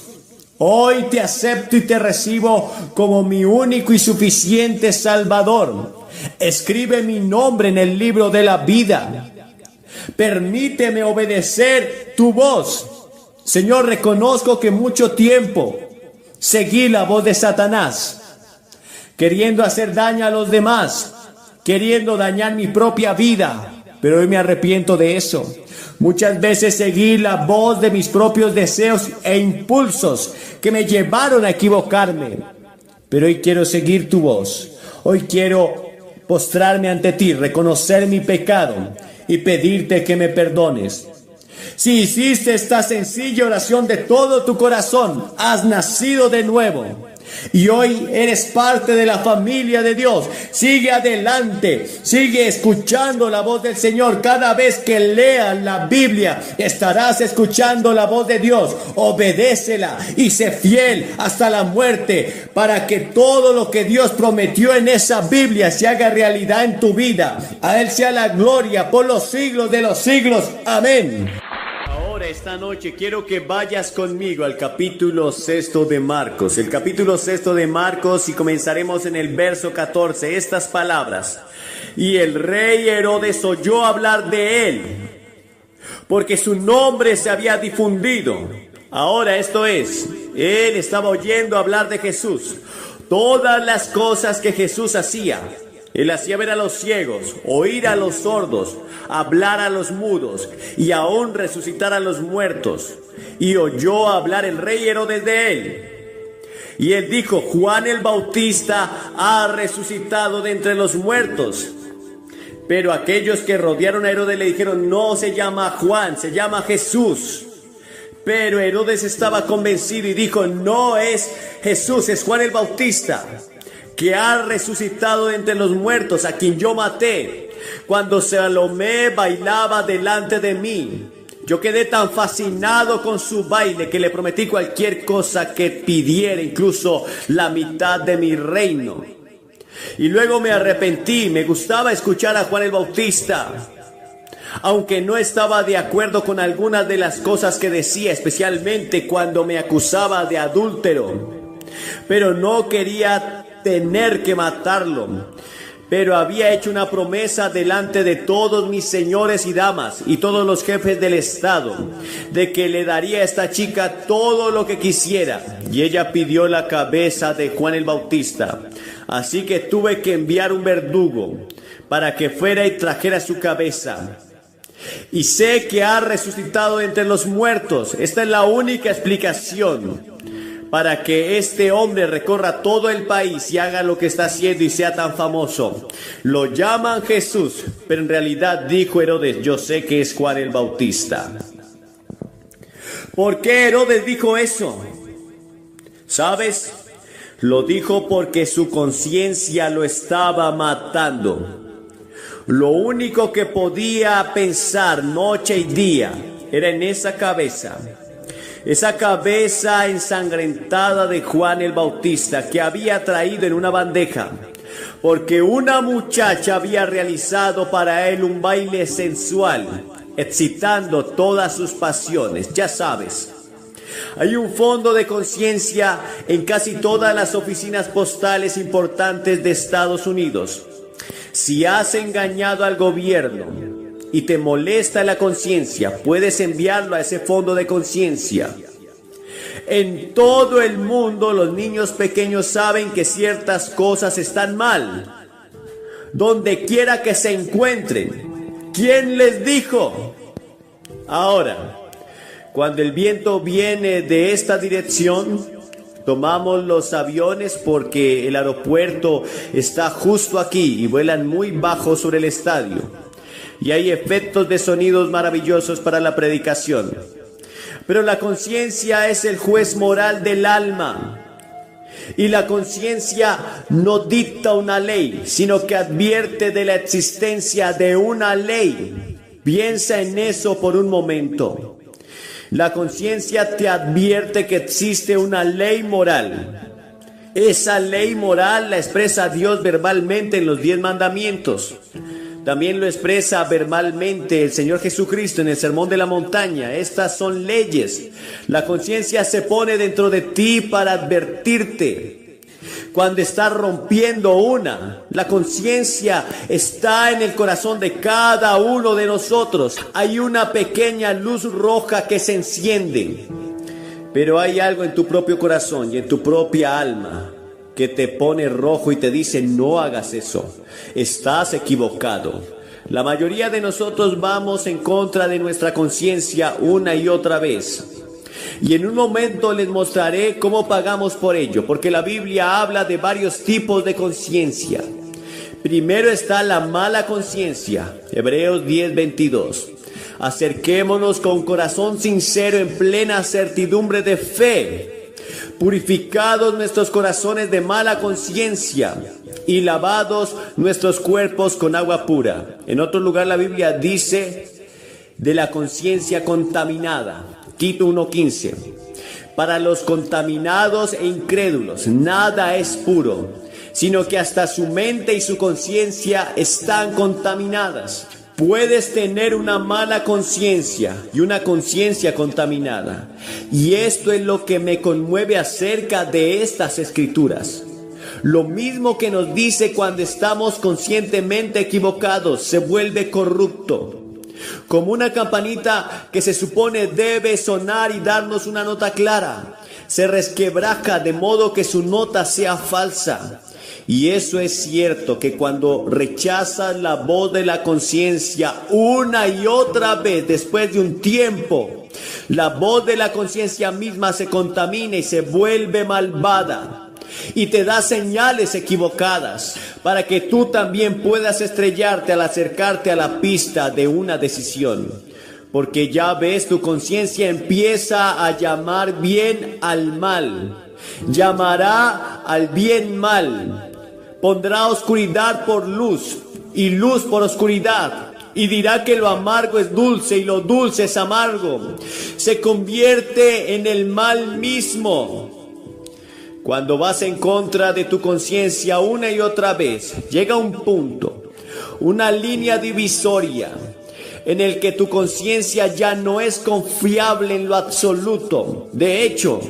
hoy te acepto y te recibo como mi único y suficiente Salvador. Escribe mi nombre en el libro de la vida. Permíteme obedecer tu voz. Señor, reconozco que mucho tiempo seguí la voz de Satanás, queriendo hacer daño a los demás, queriendo dañar mi propia vida, pero hoy me arrepiento de eso. Muchas veces seguí la voz de mis propios deseos e impulsos que me llevaron a equivocarme, pero hoy quiero seguir tu voz. Hoy quiero postrarme ante ti, reconocer mi pecado y pedirte que me perdones. Si hiciste esta sencilla oración de todo tu corazón, has nacido de nuevo. Y hoy eres parte de la familia de Dios. Sigue adelante, sigue escuchando la voz del Señor. Cada vez que leas la Biblia, estarás escuchando la voz de Dios. Obedécela y sé fiel hasta la muerte, para que todo lo que Dios prometió en esa Biblia se haga realidad en tu vida. A Él sea la gloria por los siglos de los siglos. Amén. Ahora, esta noche, quiero que vayas conmigo al capítulo 6 de Marcos. El capítulo 6 de Marcos, y comenzaremos en el verso 14. Estas palabras: y el rey Herodes oyó hablar de él, porque su nombre se había difundido. Ahora, esto es, él estaba oyendo hablar de Jesús. Todas las cosas que Jesús hacía. Él hacía ver a los ciegos, oír a los sordos, hablar a los mudos y aún resucitar a los muertos. Y oyó hablar el rey Herodes de él. Y él dijo: Juan el Bautista ha resucitado de entre los muertos. Pero aquellos que rodearon a Herodes le dijeron: no se llama Juan, se llama Jesús. Pero Herodes estaba convencido y dijo: no es Jesús, es Juan el Bautista, que ha resucitado de entre los muertos, a quien yo maté cuando Salomé bailaba delante de mí. Yo quedé tan fascinado con su baile que le prometí cualquier cosa que pidiera, incluso la mitad de mi reino. Y luego me arrepentí. Me gustaba escuchar a Juan el Bautista, aunque no estaba de acuerdo con algunas de las cosas que decía, especialmente cuando me acusaba de adúltero. Pero no quería tener que matarlo. Pero había hecho una promesa delante de todos mis señores y damas y todos los jefes del estado, de que le daría a esta chica todo lo que quisiera. Y ella pidió la cabeza de Juan el Bautista. Así que tuve que enviar un verdugo para que fuera y trajera su cabeza. Y sé que ha resucitado entre los muertos. Esta es la única explicación para que este hombre recorra todo el país y haga lo que está haciendo y sea tan famoso. Lo llaman Jesús, pero en realidad, dijo Herodes, yo sé que es Juan el Bautista. ¿Por qué Herodes dijo eso? ¿Sabes? Lo dijo porque su conciencia lo estaba matando. Lo único que podía pensar noche y día era en esa cabeza ensangrentada de Juan el Bautista, que había traído en una bandeja, porque una muchacha había realizado para él un baile sensual, excitando todas sus pasiones. Ya sabes, hay un fondo de conciencia en casi todas las oficinas postales importantes de Estados Unidos. Si has engañado al gobierno y te molesta la conciencia, puedes enviarlo a ese fondo de conciencia. En todo el mundo los niños pequeños saben que ciertas cosas están mal, donde quiera que se encuentren. ¿Quién les dijo? Ahora, cuando el viento viene de esta dirección, tomamos los aviones porque el aeropuerto está justo aquí y vuelan muy bajo sobre el estadio. Y hay efectos de sonidos maravillosos para la predicación. Pero la conciencia es el juez moral del alma. Y la conciencia no dicta una ley, sino que advierte de la existencia de una ley. Piensa en eso por un momento. La conciencia te advierte que existe una ley moral. Esa ley moral la expresa Dios verbalmente en los 10 mandamientos. También lo expresa verbalmente el Señor Jesucristo en el Sermón de la Montaña. Estas son leyes. La conciencia se pone dentro de ti para advertirte cuando estás rompiendo una. La conciencia está en el corazón de cada uno de nosotros. Hay una pequeña luz roja que se enciende. Pero hay algo en tu propio corazón y en tu propia alma que te pone rojo y te dice: no hagas eso, estás equivocado. La mayoría de nosotros vamos en contra de nuestra conciencia una y otra vez. Y en un momento les mostraré cómo pagamos por ello, porque la Biblia habla de varios tipos de conciencia. Primero está la mala conciencia, Hebreos 10:22. Acerquémonos con corazón sincero en plena certidumbre de fe, purificados nuestros corazones de mala conciencia y lavados nuestros cuerpos con agua pura. En otro lugar la Biblia dice de la conciencia contaminada. Tito 1:15. Para los contaminados e incrédulos nada es puro, sino que hasta su mente y su conciencia están contaminadas. Puedes tener una mala conciencia y una conciencia contaminada. Y esto es lo que me conmueve acerca de estas escrituras. Lo mismo que nos dice cuando estamos conscientemente equivocados, se vuelve corrupto. Como una campanita que se supone debe sonar y darnos una nota clara, se resquebraja de modo que su nota sea falsa. Y eso es cierto, que cuando rechazas la voz de la conciencia una y otra vez después de un tiempo, la voz de la conciencia misma se contamina y se vuelve malvada y te da señales equivocadas para que tú también puedas estrellarte al acercarte a la pista de una decisión. Porque ya ves, tu conciencia empieza a llamar bien al mal, llamará al bien mal. Pondrá oscuridad por luz y luz por oscuridad, y dirá que lo amargo es dulce y lo dulce es amargo. Se convierte en el mal mismo. Cuando vas en contra de tu conciencia una y otra vez, llega un punto, una línea divisoria, en el que tu conciencia ya no es confiable en lo absoluto. De hecho,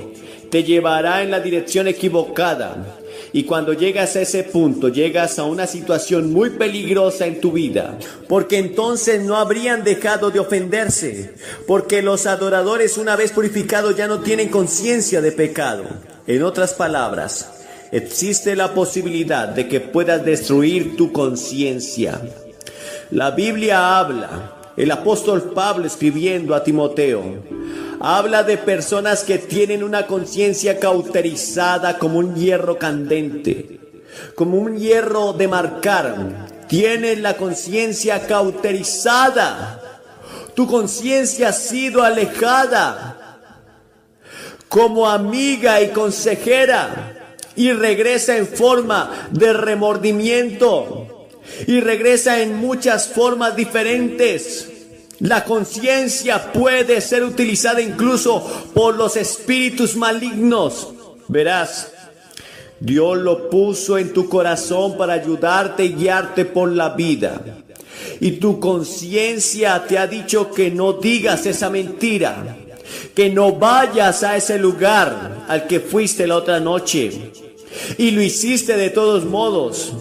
te llevará en la dirección equivocada. Y cuando llegas a ese punto, llegas a una situación muy peligrosa en tu vida, porque entonces no habrían dejado de ofenderse, porque los adoradores, una vez purificados, ya no tienen conciencia de pecado. En otras palabras, existe la posibilidad de que puedas destruir tu conciencia. La Biblia habla, el apóstol Pablo escribiendo a Timoteo, habla de personas que tienen una conciencia cauterizada como un hierro candente, como un hierro de marcar. Tienen la conciencia cauterizada. Tu conciencia ha sido alejada como amiga y consejera, y regresa en forma de remordimiento, y regresa en muchas formas diferentes. La conciencia puede ser utilizada incluso por los espíritus malignos. Verás, Dios lo puso en tu corazón para ayudarte y guiarte por la vida. Y tu conciencia te ha dicho que no digas esa mentira, que no vayas a ese lugar al que fuiste la otra noche. Y lo hiciste de todos modos.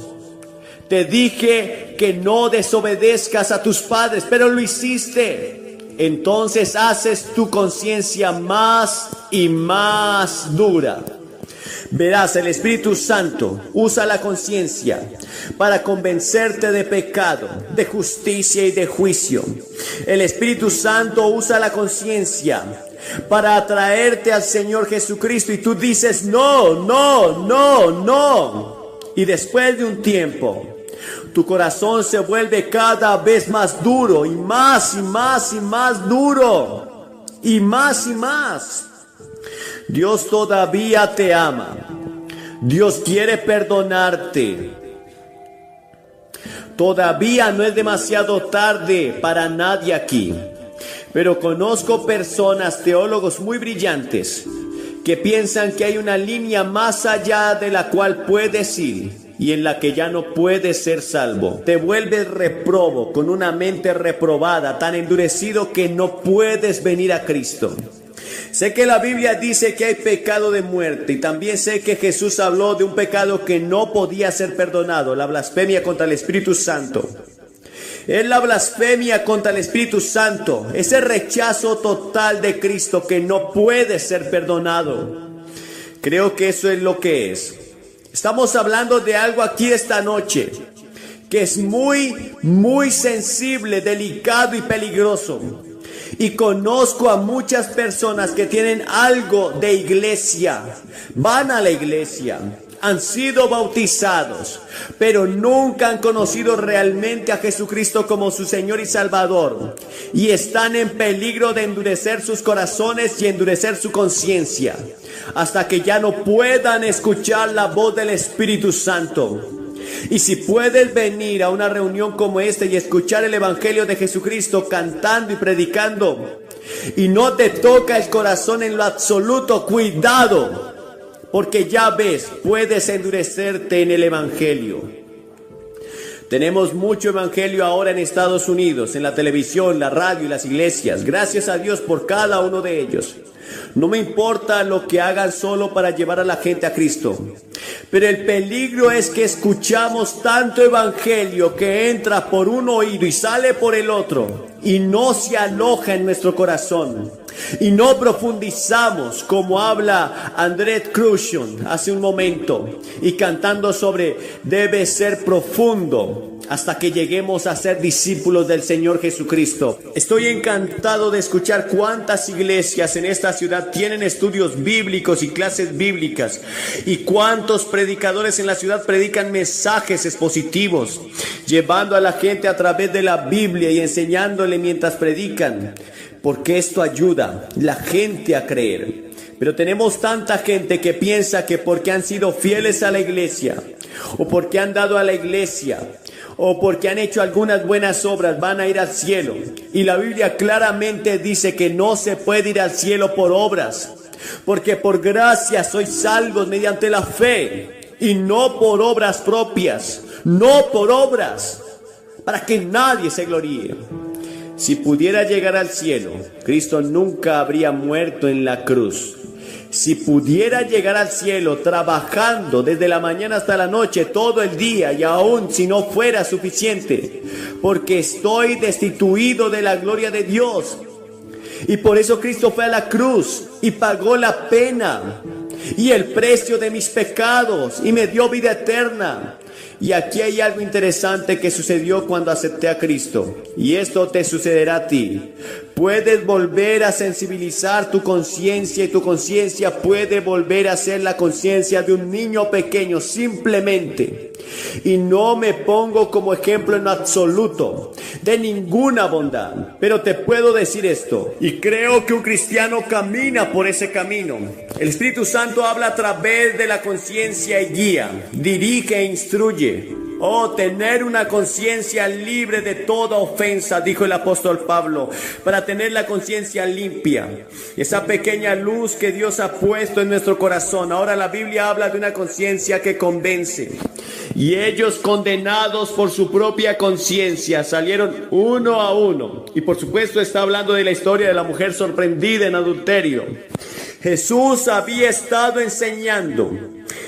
Te dije que no desobedezcas a tus padres, pero lo hiciste. Entonces haces tu conciencia más y más dura. Verás, el Espíritu Santo usa la conciencia para convencerte de pecado, de justicia y de juicio. El Espíritu Santo usa la conciencia para atraerte al Señor Jesucristo, y tú dices no, no, no, no. Y después de un tiempo, tu corazón se vuelve cada vez más duro, y más y más y más duro, y más y más. Dios todavía te ama. Dios quiere perdonarte. Todavía no es demasiado tarde para nadie aquí. Pero conozco personas, teólogos muy brillantes, que piensan que hay una línea más allá de la cual puedes ir y en la que ya no puedes ser salvo. Te vuelves reprobo, con una mente reprobada, tan endurecido que no puedes venir a Cristo. Sé que la Biblia dice que hay pecado de muerte, y también sé que Jesús habló de un pecado que no podía ser perdonado: la blasfemia contra el Espíritu Santo. Es la blasfemia contra el Espíritu Santo, ese rechazo total de Cristo que no puede ser perdonado. Creo que eso es lo que es. Estamos hablando de algo aquí esta noche que es muy, muy sensible, delicado y peligroso. Y conozco a muchas personas que tienen algo de iglesia, van a la iglesia, han sido bautizados, pero nunca han conocido realmente a Jesucristo como su Señor y Salvador, y están en peligro de endurecer sus corazones y endurecer su conciencia, hasta que ya no puedan escuchar la voz del Espíritu Santo. Y si puedes venir a una reunión como esta y escuchar el Evangelio de Jesucristo cantando y predicando, y no te toca el corazón en lo absoluto, cuidado, porque ya ves, puedes endurecerte en el Evangelio. Tenemos mucho Evangelio ahora en Estados Unidos, en la televisión, la radio y las iglesias. Gracias a Dios por cada uno de ellos. No me importa lo que hagan solo para llevar a la gente a Cristo. Pero el peligro es que escuchamos tanto evangelio que entra por un oído y sale por el otro, y no se aloja en nuestro corazón. Y no profundizamos como habla Andrés Crucian hace un momento, y cantando sobre debe ser profundo hasta que lleguemos a ser discípulos del Señor Jesucristo. Estoy encantado de escuchar cuántas iglesias en esta ciudad tienen estudios bíblicos y clases bíblicas, y cuántos predicadores en la ciudad predican mensajes expositivos, llevando a la gente a través de la Biblia y enseñándole mientras predican, porque esto ayuda a la gente a creer. Pero tenemos tanta gente que piensa que porque han sido fieles a la iglesia, o porque han dado a la iglesia, o porque han hecho algunas buenas obras, van a ir al cielo. Y la Biblia claramente dice que no se puede ir al cielo por obras, porque por gracia sois salvos mediante la fe, y no por obras propias, no por obras, para que nadie se gloríe. Si pudiera llegar al cielo, Cristo nunca habría muerto en la cruz. Si pudiera llegar al cielo trabajando desde la mañana hasta la noche, todo el día, y aún si no fuera suficiente, porque estoy destituido de la gloria de Dios. Y por eso Cristo fue a la cruz y pagó la pena y el precio de mis pecados y me dio vida eterna. Y aquí hay algo interesante que sucedió cuando acepté a Cristo, y esto te sucederá a ti. Puedes volver a sensibilizar tu conciencia, y tu conciencia puede volver a ser la conciencia de un niño pequeño simplemente. Y no me pongo como ejemplo en absoluto de ninguna bondad, pero te puedo decir esto, y creo que un cristiano camina por ese camino. El Espíritu Santo habla a través de la conciencia y guía, dirige e instruye. Oh, tener una conciencia libre de toda ofensa, dijo el apóstol Pablo, para tener la conciencia limpia. Esa pequeña luz que Dios ha puesto en nuestro corazón. Ahora la Biblia habla de una conciencia que convence. Y ellos, condenados por su propia conciencia, salieron uno a uno. Y por supuesto está hablando de la historia de la mujer sorprendida en adulterio. Jesús había estado enseñando,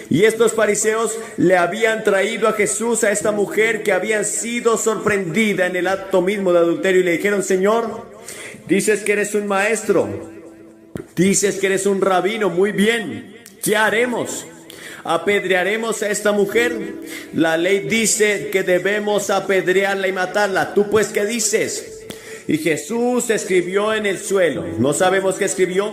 y estos fariseos le habían traído a Jesús a esta mujer que había sido sorprendida en el acto mismo de adulterio, y le dijeron: Señor, dices que eres un maestro, dices que eres un rabino, muy bien, ¿qué haremos? ¿Apedrearemos a esta mujer? La ley dice que debemos apedrearla y matarla. ¿Tú pues qué dices? Y Jesús escribió en el suelo. No sabemos qué escribió,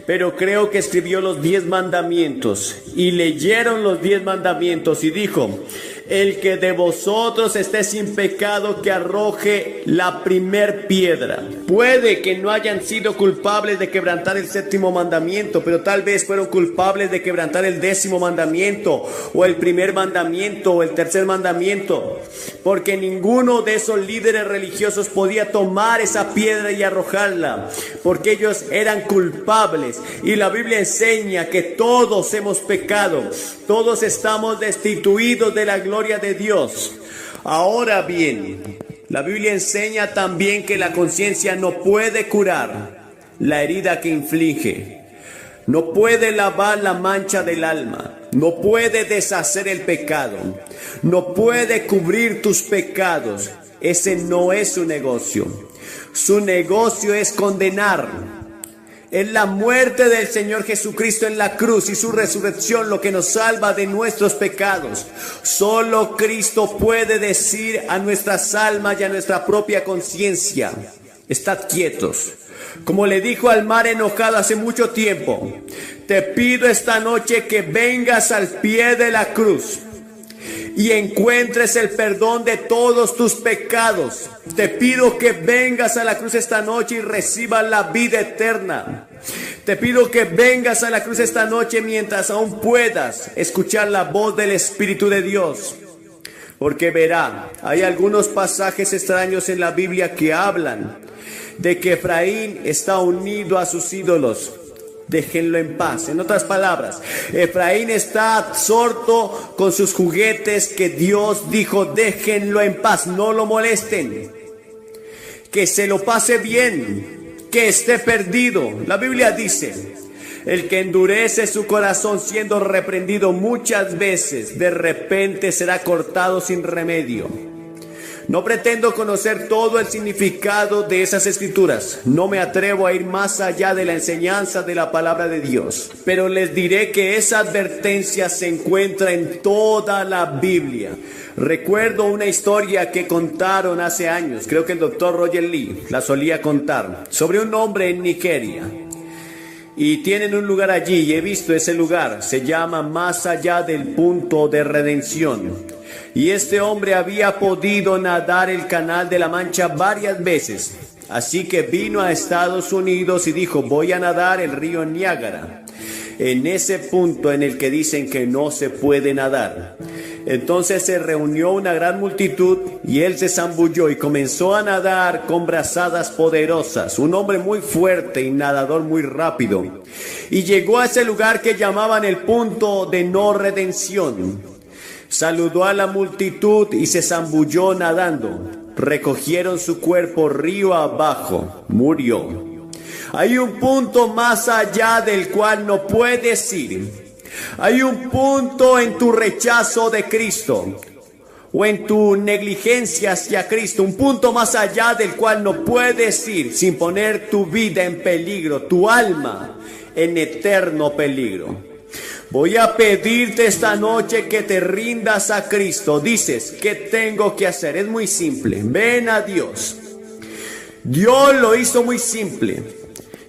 pero creo que escribió los 10 mandamientos. Y leyeron los 10 mandamientos y dijo: el que de vosotros esté sin pecado, que arroje la primer piedra. Puede que no hayan sido culpables de quebrantar el 7º mandamiento, pero tal vez fueron culpables de quebrantar el 10º mandamiento, o el primer mandamiento, o el tercer mandamiento, porque ninguno de esos líderes religiosos podía tomar esa piedra y arrojarla, porque ellos eran culpables. Y la Biblia enseña que todos hemos pecado, todos estamos destituidos de la gloria de Dios. Ahora bien, la Biblia enseña también que la conciencia no puede curar la herida que inflige, no puede lavar la mancha del alma, no puede deshacer el pecado, no puede cubrir tus pecados. Ese no es su negocio. Su negocio es condenar. Es la muerte del Señor Jesucristo en la cruz y su resurrección lo que nos salva de nuestros pecados. Solo Cristo puede decir a nuestras almas y a nuestra propia conciencia: Estad quietos. Como le dijo al mar enojado hace mucho tiempo, te pido esta noche que vengas al pie de la cruz y encuentres el perdón de todos tus pecados. Te pido que vengas a la cruz esta noche y recibas la vida eterna. Te pido que vengas a la cruz esta noche mientras aún puedas escuchar la voz del Espíritu de Dios. Porque verá, hay algunos pasajes extraños en la Biblia que hablan de que Efraín está unido a sus ídolos. Déjenlo en paz. En otras palabras, Efraín está absorto con sus juguetes que Dios dijo, déjenlo en paz, no lo molesten, que se lo pase bien, que esté perdido. La Biblia dice, el que endurece su corazón siendo reprendido muchas veces, de repente será cortado sin remedio. No pretendo conocer todo el significado de esas escrituras. No me atrevo a ir más allá de la enseñanza de la palabra de Dios. Pero les diré que esa advertencia se encuentra en toda la Biblia. Recuerdo una historia que contaron hace años. Creo que el doctor Roger Lee la solía contar. Sobre un hombre en Nigeria. Y tienen un lugar allí, y he visto ese lugar. Se llama Más Allá del Punto de Redención. Y este hombre había podido nadar el Canal de la Mancha varias veces. Así que vino a Estados Unidos y dijo, voy a nadar el río Niágara, en ese punto en el que dicen que no se puede nadar. Entonces se reunió una gran multitud y él se zambulló y comenzó a nadar con brazadas poderosas. Un hombre muy fuerte y nadador muy rápido. Y llegó a ese lugar que llamaban el punto de no redención. Saludó a la multitud y se zambulló nadando. Recogieron su cuerpo río abajo. Murió. Hay un punto más allá del cual no puedes ir. Hay un punto en tu rechazo de Cristo o en tu negligencia hacia Cristo. Un punto más allá del cual no puedes ir sin poner tu vida en peligro, tu alma en eterno peligro. Voy a pedirte esta noche que te rindas a Cristo. Dices, ¿qué tengo que hacer? Es muy simple. Ven a Dios. Dios lo hizo muy simple.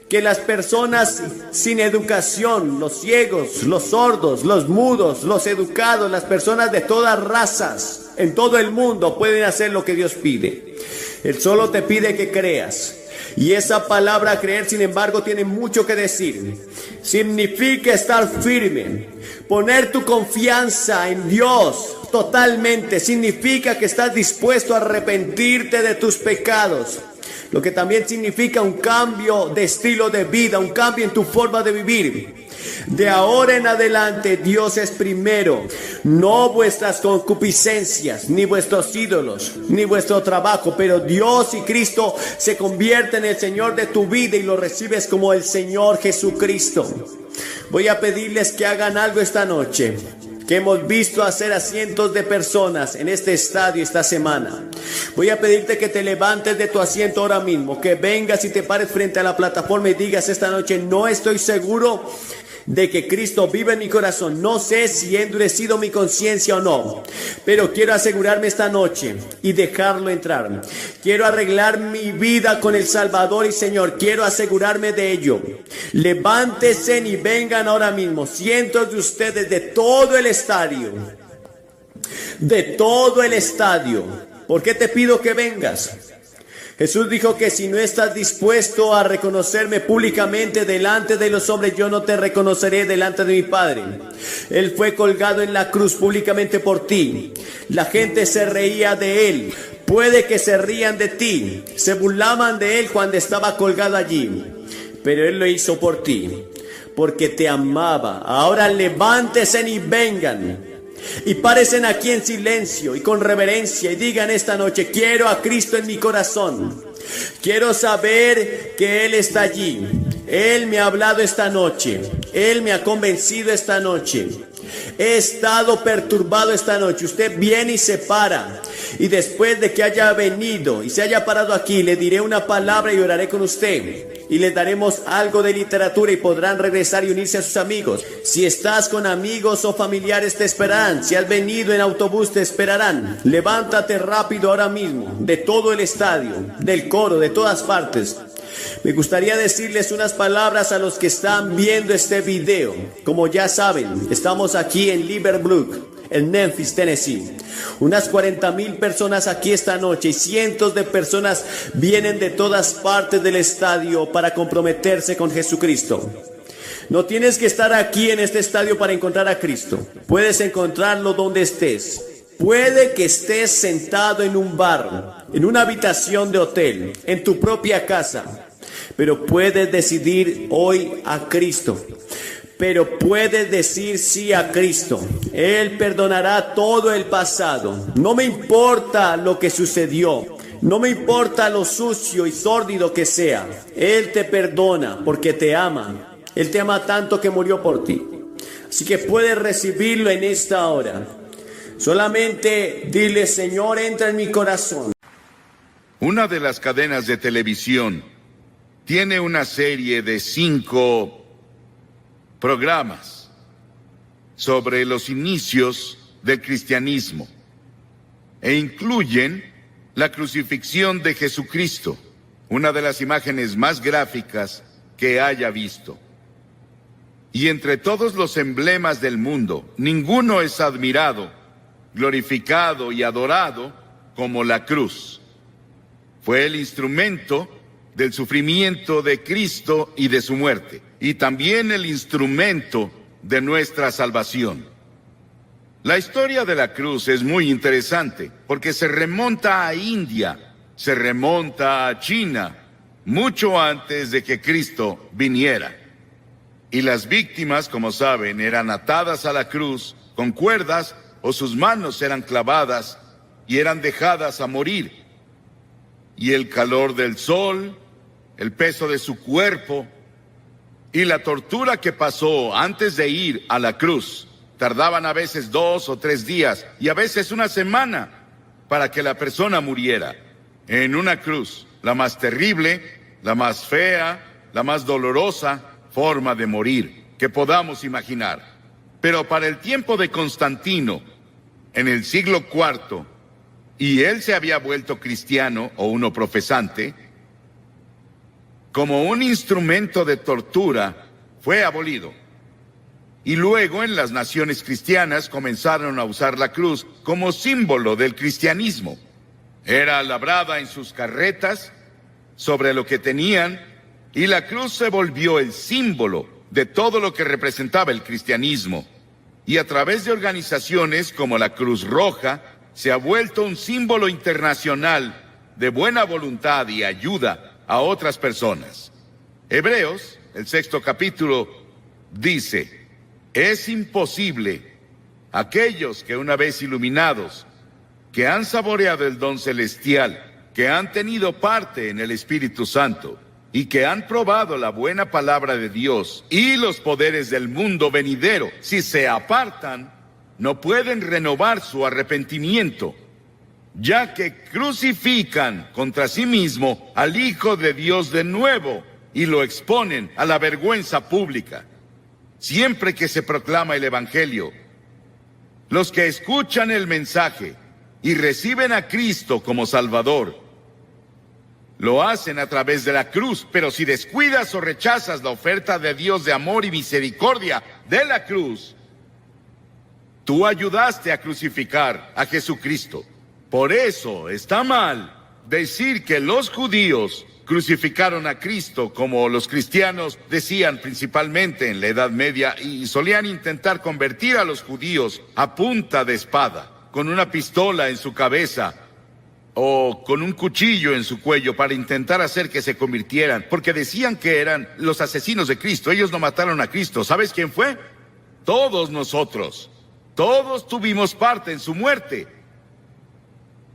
Que las personas sin educación, los ciegos, los sordos, los mudos, los educados, las personas de todas razas, en todo el mundo pueden hacer lo que Dios pide. Él solo te pide que creas. Y esa palabra creer, sin embargo, tiene mucho que decir. Significa estar firme, poner tu confianza en Dios totalmente. Significa que estás dispuesto a arrepentirte de tus pecados. Lo que también significa un cambio de estilo de vida, un cambio en tu forma de vivir. De ahora en adelante Dios es primero, no vuestras concupiscencias, ni vuestros ídolos, ni vuestro trabajo, pero Dios y Cristo se convierten en el Señor de tu vida y lo recibes como el Señor Jesucristo. Voy a pedirles que hagan algo esta noche, que hemos visto hacer a cientos de personas en este estadio esta semana. Voy a pedirte que te levantes de tu asiento ahora mismo, que vengas y te pares frente a la plataforma y digas esta noche, no estoy seguro de que Cristo vive en mi corazón. No sé si he endurecido mi conciencia o no, pero quiero asegurarme esta noche y dejarlo entrar. Quiero arreglar mi vida con el Salvador y Señor. Quiero asegurarme de ello. Levántense y vengan ahora mismo. Cientos de ustedes de todo el estadio. De todo el estadio. ¿Por qué te pido que vengas? Jesús dijo que si no estás dispuesto a reconocerme públicamente delante de los hombres, yo no te reconoceré delante de mi Padre. Él fue colgado en la cruz públicamente por ti. La gente se reía de él. Puede que se rían de ti. Se burlaban de él cuando estaba colgado allí. Pero él lo hizo por ti, porque te amaba. Ahora levántese y vengan. Y párense aquí en silencio y con reverencia y digan esta noche, quiero a Cristo en mi corazón. Quiero saber que Él está allí. Él me ha hablado esta noche. Él me ha convencido esta noche. he estado perturbado esta noche. Usted viene y se para. Y después de que haya venido y se haya parado aquí, le diré una palabra y oraré con usted. Y les daremos algo de literatura y podrán regresar y unirse a sus amigos. Si estás con amigos o familiares, te esperarán. Si has venido en autobús, te esperarán. Levántate rápido ahora mismo, de todo el estadio, del coro, de todas partes. Me gustaría decirles unas palabras a los que están viendo este video. Como ya saben, estamos aquí en Liberbrook, en Memphis, Tennessee. Unas 40,000 personas aquí esta noche y cientos de personas vienen de todas partes del estadio para comprometerse con Jesucristo. No tienes que estar aquí en este estadio para encontrar a Cristo. Puedes encontrarlo donde estés. Puede que estés sentado en un bar, en una habitación de hotel, en tu propia casa, pero puedes decidir hoy a Cristo. Pero puedes decir sí a Cristo. Él perdonará todo el pasado. No me importa lo que sucedió. No me importa lo sucio y sórdido que sea. Él te perdona porque te ama. Él te ama tanto que murió por ti. Así que puedes recibirlo en esta hora. Solamente dile: Señor, entra en mi corazón. Una de las cadenas de televisión tiene una serie de 5 programas sobre los inicios del cristianismo e incluyen la crucifixión de Jesucristo, una de las imágenes más gráficas que haya visto. Y entre todos los emblemas del mundo, ninguno es admirado, glorificado y adorado como la cruz. Fue el instrumento del sufrimiento de Cristo y de su muerte, y también el instrumento de nuestra salvación. La historia de la cruz es muy interesante, porque se remonta a India, se remonta a China, mucho antes de que Cristo viniera. Y las víctimas, como saben, eran atadas a la cruz con cuerdas o sus manos eran clavadas y eran dejadas a morir. Y el calor del sol, el peso de su cuerpo y la tortura que pasó antes de ir a la cruz, tardaban a veces 2 o 3 días y a veces una semana para que la persona muriera en una cruz, la más terrible, la más fea, la más dolorosa forma de morir que podamos imaginar. Pero para el tiempo de Constantino, en el siglo IV, y él se había vuelto cristiano o uno profesante, como un instrumento de tortura, fue abolido. Y luego en las naciones cristianas comenzaron a usar la cruz como símbolo del cristianismo. Era labrada en sus carretas, sobre lo que tenían, y la cruz se volvió el símbolo de todo lo que representaba el cristianismo. Y a través de organizaciones como la Cruz Roja, se ha vuelto un símbolo internacional de buena voluntad y ayuda a otras personas. Hebreos, el 6º capítulo, dice: es imposible aquellos que una vez iluminados, que han saboreado el don celestial, que han tenido parte en el Espíritu Santo y que han probado la buena palabra de Dios y los poderes del mundo venidero, si se apartan, no pueden renovar su arrepentimiento, ya que crucifican contra sí mismo al Hijo de Dios de nuevo y lo exponen a la vergüenza pública. Siempre que se proclama el Evangelio, los que escuchan el mensaje y reciben a Cristo como Salvador, lo hacen a través de la cruz, pero si descuidas o rechazas la oferta de Dios de amor y misericordia de la cruz, tú ayudaste a crucificar a Jesucristo. Por eso está mal decir que los judíos crucificaron a Cristo, como los cristianos decían principalmente en la Edad Media, y solían intentar convertir a los judíos a punta de espada, con una pistola en su cabeza o con un cuchillo en su cuello para intentar hacer que se convirtieran, porque decían que eran los asesinos de Cristo. Ellos no mataron a Cristo. ¿Sabes quién fue? Todos nosotros. Todos tuvimos parte en su muerte,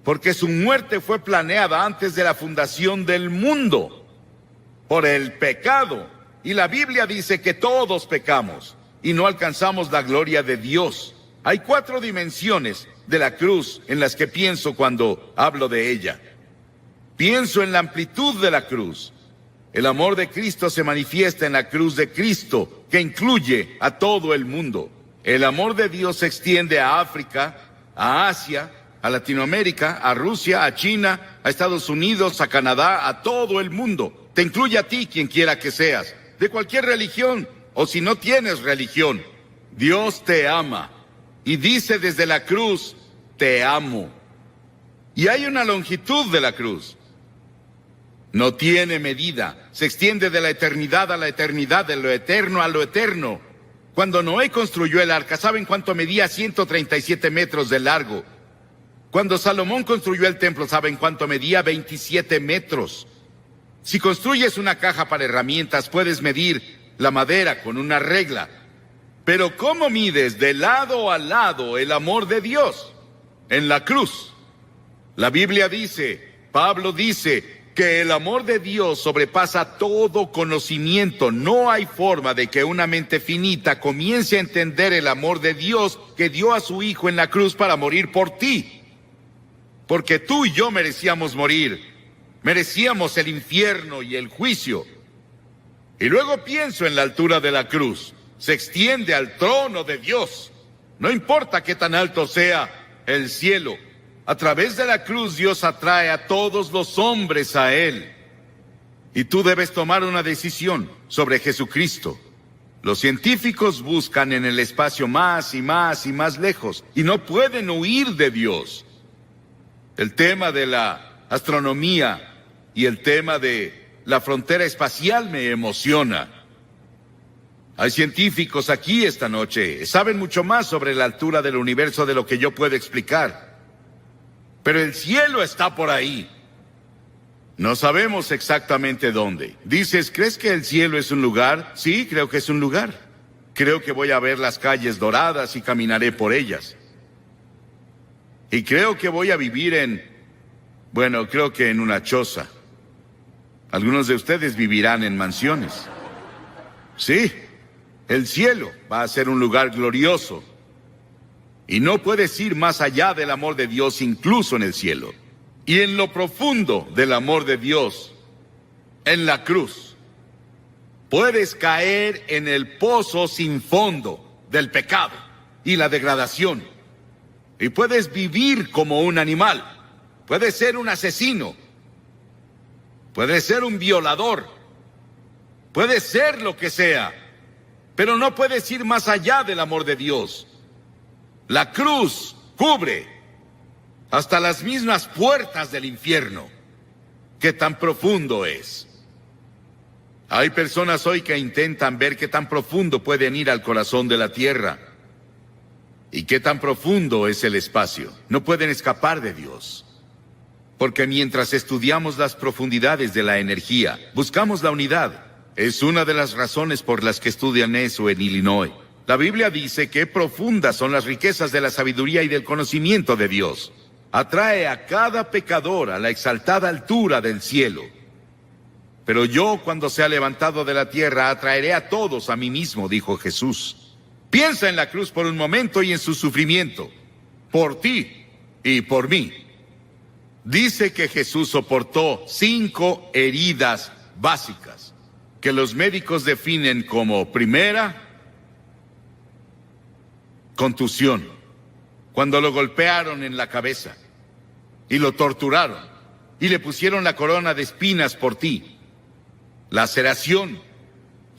porque su muerte fue planeada antes de la fundación del mundo por el pecado. Y la Biblia dice que todos pecamos. y no alcanzamos la gloria de Dios. Hay 4 dimensiones de la cruz en las que pienso cuando hablo de ella. Pienso en la amplitud de la cruz. El amor de Cristo se manifiesta en la cruz de Cristo, que incluye a todo el mundo. El amor de Dios se extiende a África, a Asia, a Latinoamérica, a Rusia, a China, a Estados Unidos, a Canadá, a todo el mundo. Te incluye a ti, quien quiera que seas, de cualquier religión, o si no tienes religión. Dios te ama, y dice desde la cruz, te amo. Y hay una longitud de la cruz. No tiene medida, se extiende de la eternidad a la eternidad, de lo eterno a lo eterno. Cuando Noé construyó el arca, ¿saben cuánto medía? 137 metros de largo. Cuando Salomón construyó el templo, ¿saben cuánto medía? 27 metros. Si construyes una caja para herramientas, puedes medir la madera con una regla. Pero ¿cómo mides de lado a lado el amor de Dios? En la cruz. La Biblia dice, Pablo dice, que el amor de Dios sobrepasa todo conocimiento. No hay forma de que una mente finita comience a entender el amor de Dios que dio a su Hijo en la cruz para morir por ti. Porque tú y yo merecíamos morir. Merecíamos el infierno y el juicio. Y luego pienso en la altura de la cruz. Se extiende al trono de Dios. No importa qué tan alto sea el cielo. A través de la cruz Dios atrae a todos los hombres a Él. Y tú debes tomar una decisión sobre Jesucristo. Los científicos buscan en el espacio más y más y más lejos y no pueden huir de Dios. El tema de la astronomía y el tema de la frontera espacial me emociona. Hay científicos aquí esta noche, saben mucho más sobre la altura del universo de lo que yo puedo explicar. Pero el cielo está por ahí. No sabemos exactamente dónde. Dices, ¿crees que el cielo es un lugar? Sí, creo que es un lugar. Creo que voy a ver las calles doradas y caminaré por ellas. Y creo que voy a vivir creo que en una choza. Algunos de ustedes vivirán en mansiones. Sí, el cielo va a ser un lugar glorioso. Y no puedes ir más allá del amor de Dios incluso en el cielo. Y en lo profundo del amor de Dios, en la cruz, puedes caer en el pozo sin fondo del pecado y la degradación. Y puedes vivir como un animal. Puedes ser un asesino. Puedes ser un violador. Puedes ser lo que sea. Pero no puedes ir más allá del amor de Dios. La cruz cubre hasta las mismas puertas del infierno. ¿Qué tan profundo es? Hay personas hoy que intentan ver qué tan profundo pueden ir al corazón de la tierra. ¿Y qué tan profundo es el espacio? No pueden escapar de Dios. Porque mientras estudiamos las profundidades de la energía, buscamos la unidad. Es una de las razones por las que estudian eso en Illinois. La Biblia dice que profundas son las riquezas de la sabiduría y del conocimiento de Dios. Atrae a cada pecador a la exaltada altura del cielo. Pero yo, cuando sea levantado de la tierra, atraeré a todos a mí mismo, dijo Jesús. Piensa en la cruz por un momento y en su sufrimiento, por ti y por mí. Dice que Jesús soportó 5 heridas básicas, que los médicos definen como primera, contusión, cuando lo golpearon en la cabeza y lo torturaron y le pusieron la corona de espinas por ti. Laceración,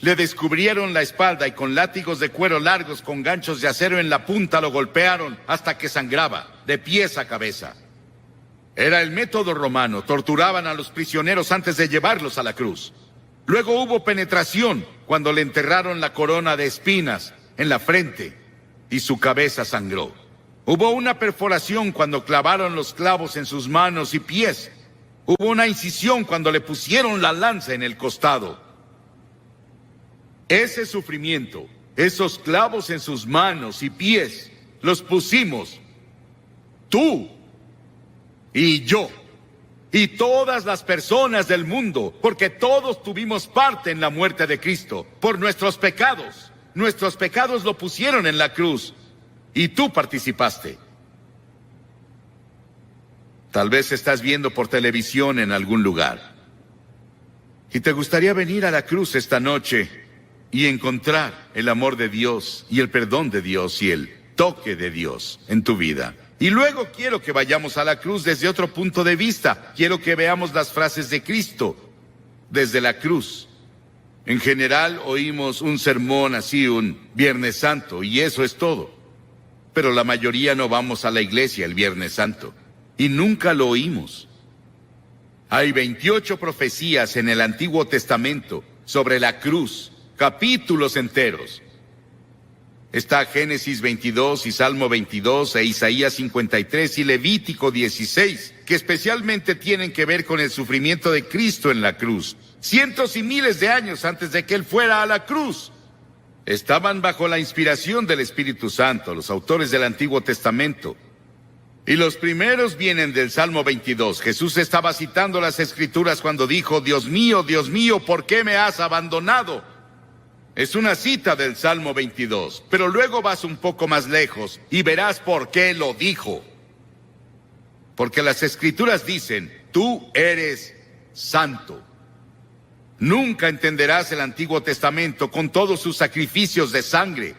le descubrieron la espalda y con látigos de cuero largos con ganchos de acero en la punta lo golpearon hasta que sangraba, de pies a cabeza. Era el método romano, torturaban a los prisioneros antes de llevarlos a la cruz. Luego hubo penetración cuando le enterraron la corona de espinas en la frente y su cabeza sangró. Hubo una perforación cuando clavaron los clavos en sus manos y pies. Hubo una incisión cuando le pusieron la lanza en el costado. Ese sufrimiento, esos clavos en sus manos y pies, los pusimos tú y yo y todas las personas del mundo, porque todos tuvimos parte en la muerte de Cristo por nuestros pecados. Nuestros pecados lo pusieron en la cruz. Y tú participaste. Tal vez estás viendo por televisión en algún lugar. Y te gustaría venir a la cruz esta noche y encontrar el amor de Dios y el perdón de Dios y el toque de Dios en tu vida. Y luego quiero que vayamos a la cruz desde otro punto de vista. Quiero que veamos las frases de Cristo desde la cruz. En general oímos un sermón así, un Viernes Santo, y eso es todo. Pero la mayoría no vamos a la iglesia el Viernes Santo. Y nunca lo oímos. Hay 28 profecías en el Antiguo Testamento sobre la cruz, capítulos enteros. Está Génesis 22 y Salmo 22 e Isaías 53 y Levítico 16, que especialmente tienen que ver con el sufrimiento de Cristo en la cruz. Cientos y miles de años antes de que Él fuera a la cruz. Estaban bajo la inspiración del Espíritu Santo, los autores del Antiguo Testamento. Y los primeros vienen del Salmo 22. Jesús estaba citando las Escrituras cuando dijo, Dios mío, ¿por qué me has abandonado? Es una cita del Salmo 22, pero luego vas un poco más lejos y verás por qué lo dijo. Porque las Escrituras dicen, tú eres santo. Nunca entenderás el Antiguo Testamento con todos sus sacrificios de sangre.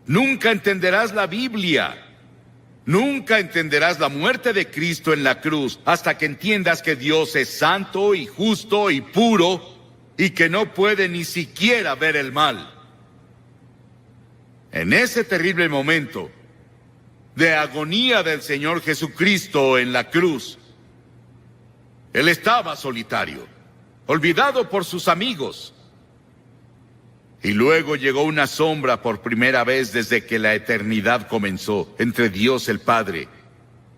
Nunca entenderás la Biblia. Nunca entenderás la muerte de Cristo en la cruz hasta que entiendas que Dios es santo y justo y puro y que no puede ni siquiera ver el mal. En ese terrible momento de agonía del Señor Jesucristo en la cruz, Él estaba solitario, olvidado por sus amigos. Y luego llegó una sombra por primera vez desde que la eternidad comenzó, entre Dios el Padre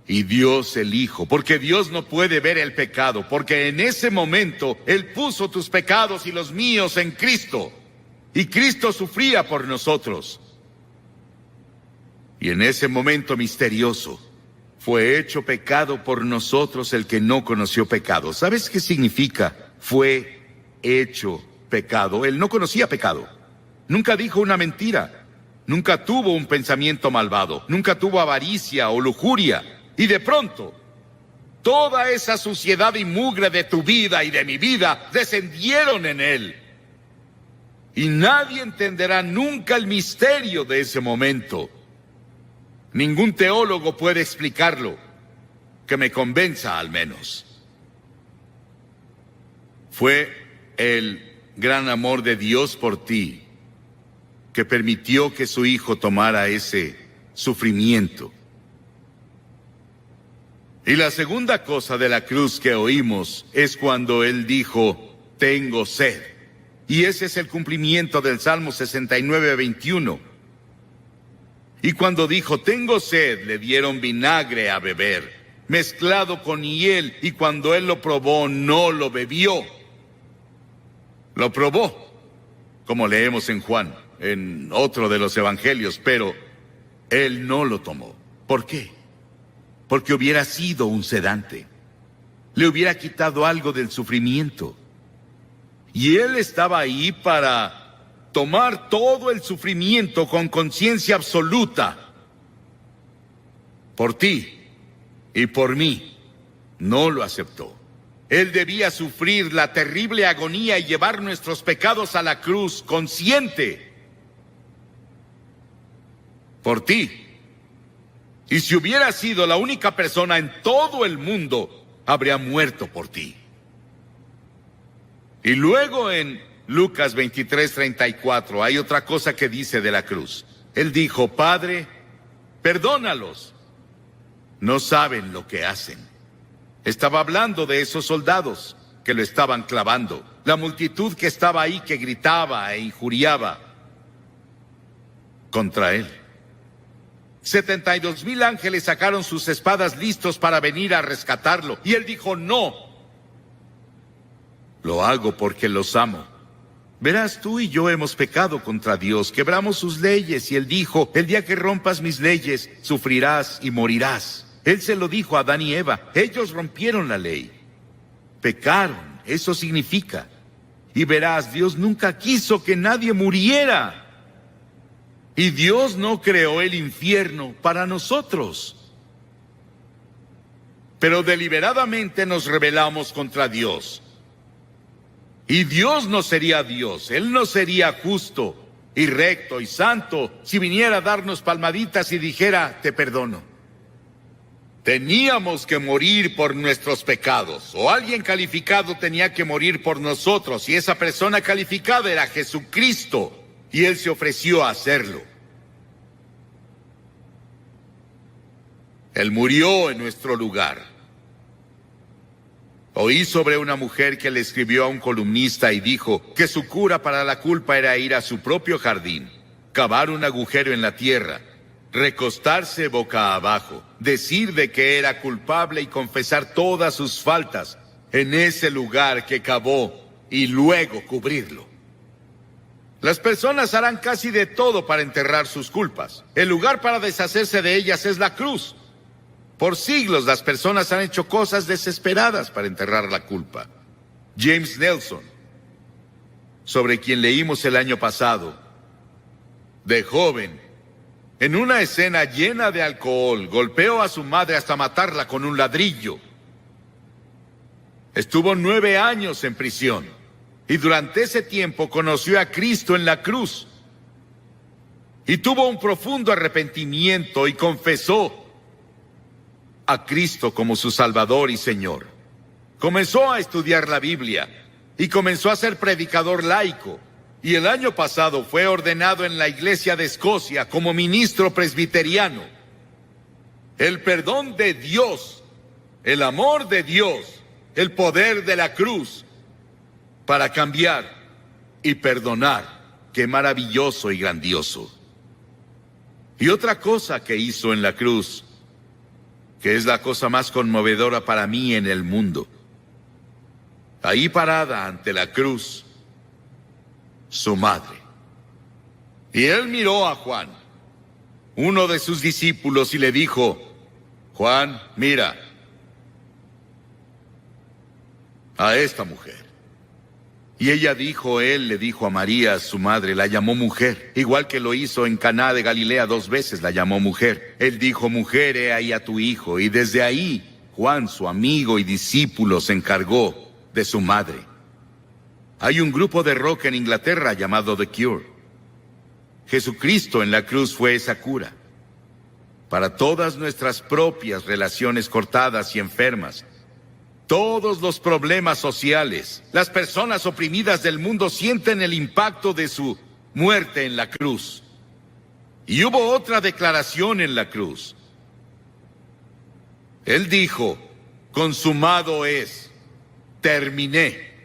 y Dios el Hijo, porque Dios no puede ver el pecado, porque en ese momento Él puso tus pecados y los míos en Cristo, y Cristo sufría por nosotros. Y en ese momento misterioso, fue hecho pecado por nosotros el que no conoció pecado. ¿Sabes qué significa? Fue hecho pecado. Él no conocía pecado. Nunca dijo una mentira. Nunca tuvo un pensamiento malvado. Nunca tuvo avaricia o lujuria. Y de pronto, toda esa suciedad y mugre de tu vida y de mi vida descendieron en Él. Y nadie entenderá nunca el misterio de ese momento. Ningún teólogo puede explicarlo, que me convenza al menos. Fue el gran amor de Dios por ti que permitió que su Hijo tomara ese sufrimiento. Y la segunda cosa de la cruz que oímos es cuando Él dijo, tengo sed. Y ese es el cumplimiento del Salmo 69:21. Y cuando dijo, tengo sed, le dieron vinagre a beber, mezclado con hiel, y cuando Él lo probó, no lo bebió. Lo probó, como leemos en Juan, en otro de los evangelios, pero Él no lo tomó. ¿Por qué? Porque hubiera sido un sedante. Le hubiera quitado algo del sufrimiento. Y Él estaba ahí para tomar todo el sufrimiento con conciencia absoluta. Por ti y por mí. No lo aceptó. Él debía sufrir la terrible agonía y llevar nuestros pecados a la cruz, consciente. Por ti. Y si hubiera sido la única persona en todo el mundo, habría muerto por ti. Y luego en Lucas 23:34 hay otra cosa que dice de la cruz. Él dijo, Padre, perdónalos. No saben lo que hacen. Estaba hablando de esos soldados que lo estaban clavando. La multitud que estaba ahí que gritaba e injuriaba contra Él. 72,000 ángeles sacaron sus espadas listos para venir a rescatarlo. Y Él dijo, no. Lo hago porque los amo. Verás, tú y yo hemos pecado contra Dios, quebramos sus leyes, y Él dijo, el día que rompas mis leyes, sufrirás y morirás. Él se lo dijo a Adán y Eva, ellos rompieron la ley. Pecaron, eso significa. Y verás, Dios nunca quiso que nadie muriera. Y Dios no creó el infierno para nosotros. Pero deliberadamente nos rebelamos contra Dios. Y Dios no sería Dios, Él no sería justo y recto y santo si viniera a darnos palmaditas y dijera, te perdono. Teníamos que morir por nuestros pecados, o alguien calificado tenía que morir por nosotros, y esa persona calificada era Jesucristo, y Él se ofreció a hacerlo. Él murió en nuestro lugar. Oí sobre una mujer que le escribió a un columnista y dijo que su cura para la culpa era ir a su propio jardín, cavar un agujero en la tierra, recostarse boca abajo, decir de que era culpable y confesar todas sus faltas en ese lugar que cavó y luego cubrirlo. Las personas harán casi de todo para enterrar sus culpas. El lugar para deshacerse de ellas es la cruz. Por siglos las personas han hecho cosas desesperadas para enterrar la culpa. James Nelson, sobre quien leímos el año pasado, de joven, en una escena llena de alcohol, golpeó a su madre hasta matarla con un ladrillo. Estuvo 9 años en prisión y durante ese tiempo conoció a Cristo en la cruz. Y tuvo un profundo arrepentimiento y confesó a Cristo como su Salvador y Señor. Comenzó a estudiar la Biblia y comenzó a ser predicador laico. Y el año pasado fue ordenado en la Iglesia de Escocia como ministro presbiteriano. El perdón de Dios, el amor de Dios, el poder de la cruz para cambiar y perdonar. Qué maravilloso y grandioso. Y otra cosa que hizo en la cruz, que es la cosa más conmovedora para mí en el mundo. Ahí parada ante la cruz, su madre. Y él miró a Juan, uno de sus discípulos, y le dijo, Juan, mira a esta mujer. Y ella dijo, él le dijo a María, su madre, la llamó mujer, igual que lo hizo en Caná de Galilea 2 veces, la llamó mujer. Él dijo, mujer, he ahí a tu hijo. Y desde ahí, Juan, su amigo y discípulo, se encargó de su madre. Hay un grupo de rock en Inglaterra llamado The Cure. Jesucristo en la cruz fue esa cura para todas nuestras propias relaciones cortadas y enfermas. Todos los problemas sociales, las personas oprimidas del mundo sienten el impacto de su muerte en la cruz. Y hubo otra declaración en la cruz. Él dijo, consumado es, terminé.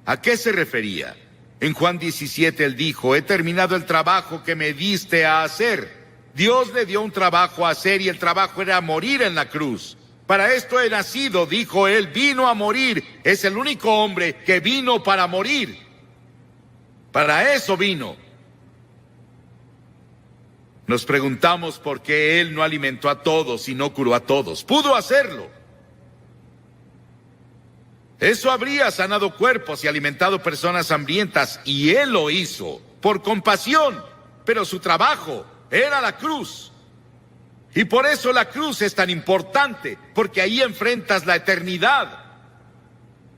¿A qué se refería? En Juan 17 él dijo, he terminado el trabajo que me diste a hacer. Dios le dio un trabajo a hacer y el trabajo era morir en la cruz. Para esto he nacido, dijo él, vino a morir. Es el único hombre que vino para morir. Para eso vino. Nos preguntamos por qué él no alimentó a todos y no curó a todos. Pudo hacerlo. Eso habría sanado cuerpos y alimentado personas hambrientas, y él lo hizo por compasión. Pero su trabajo era la cruz. Y por eso la cruz es tan importante, porque ahí enfrentas la eternidad.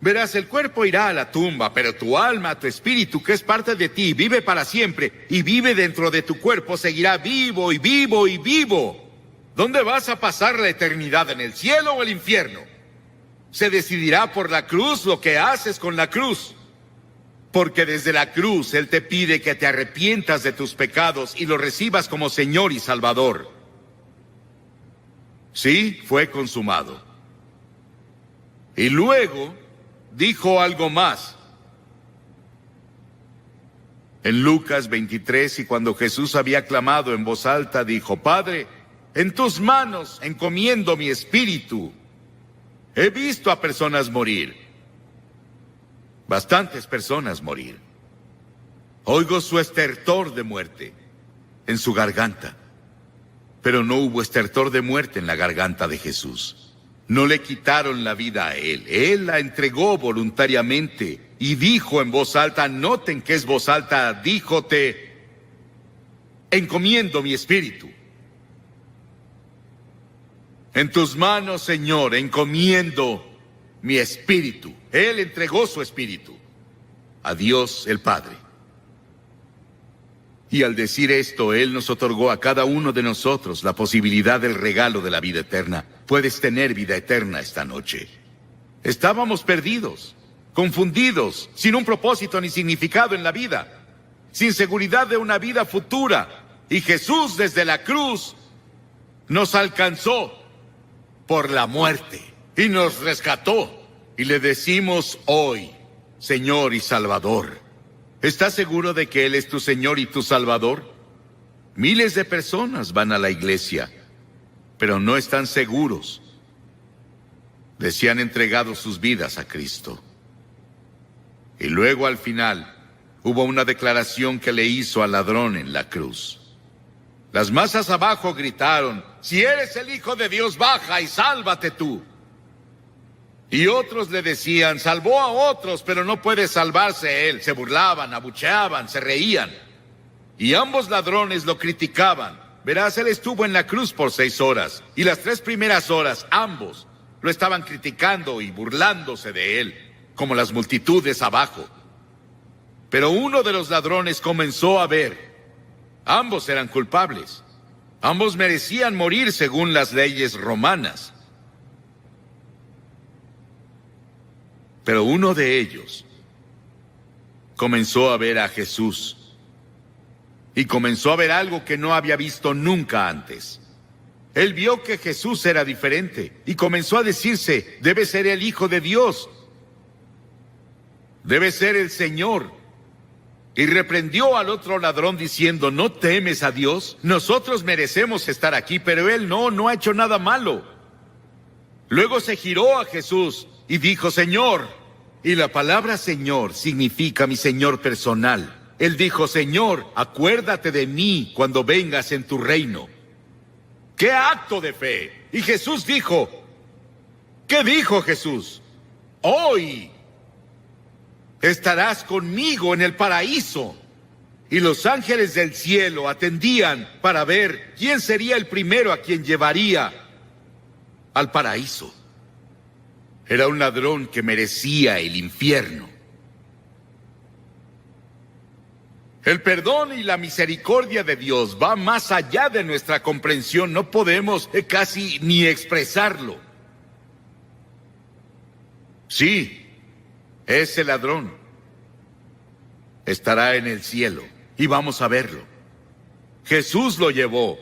Verás, el cuerpo irá a la tumba, pero tu alma, tu espíritu, que es parte de ti, vive para siempre, y vive dentro de tu cuerpo, seguirá vivo y vivo y vivo. ¿Dónde vas a pasar la eternidad? ¿En el cielo o el infierno? Se decidirá por la cruz lo que haces con la cruz. Porque desde la cruz Él te pide que te arrepientas de tus pecados y lo recibas como Señor y Salvador. Sí, fue consumado. Y luego dijo algo más. En Lucas 23, y cuando Jesús había clamado en voz alta, dijo, Padre, en tus manos encomiendo mi espíritu. He visto a personas morir. Bastantes personas morir. Oigo su estertor de muerte en su garganta. Pero no hubo estertor de muerte en la garganta de Jesús. No le quitaron la vida a él. Él la entregó voluntariamente y dijo en voz alta, noten que es voz alta, díjote, encomiendo mi espíritu. En tus manos, Señor, encomiendo mi espíritu. Él entregó su espíritu a Dios el Padre. Y al decir esto, Él nos otorgó a cada uno de nosotros la posibilidad del regalo de la vida eterna. Puedes tener vida eterna esta noche. Estábamos perdidos, confundidos, sin un propósito ni significado en la vida, sin seguridad de una vida futura. Y Jesús desde la cruz nos alcanzó por la muerte y nos rescató. Y le decimos hoy, Señor y Salvador. ¿Estás seguro de que Él es tu Señor y tu Salvador? Miles de personas van a la iglesia, pero no están seguros de si han entregado sus vidas a Cristo. Y luego al final hubo una declaración que le hizo al ladrón en la cruz. Las masas abajo gritaron: si eres el Hijo de Dios, baja y sálvate tú. Y otros le decían: salvó a otros, pero no puede salvarse él. Se burlaban, abucheaban, se reían. Y ambos ladrones lo criticaban. Verás, él estuvo en la cruz por 6 horas. Y las 3 primeras horas, ambos lo estaban criticando y burlándose de él, como las multitudes abajo. Pero uno de los ladrones comenzó a ver. Ambos eran culpables. Ambos merecían morir según las leyes romanas. Pero uno de ellos comenzó a ver a Jesús y comenzó a ver algo que no había visto nunca antes. Él vio que Jesús era diferente y comenzó a decirse: debe ser el Hijo de Dios, debe ser el Señor. Y reprendió al otro ladrón diciendo: ¿no temes a Dios? Nosotros merecemos estar aquí, pero él no ha hecho nada malo. Luego se giró a Jesús y dijo: Señor. Y la palabra Señor significa mi Señor personal. Él dijo: Señor, acuérdate de mí cuando vengas en tu reino. ¡Qué acto de fe! Y Jesús dijo, ¿qué dijo Jesús? Hoy estarás conmigo en el paraíso. Y los ángeles del cielo atendían para ver quién sería el primero a quien llevaría al paraíso. Era un ladrón que merecía el infierno. El perdón y la misericordia de Dios va más allá de nuestra comprensión. No podemos casi ni expresarlo. Sí, ese ladrón estará en el cielo y vamos a verlo. Jesús lo llevó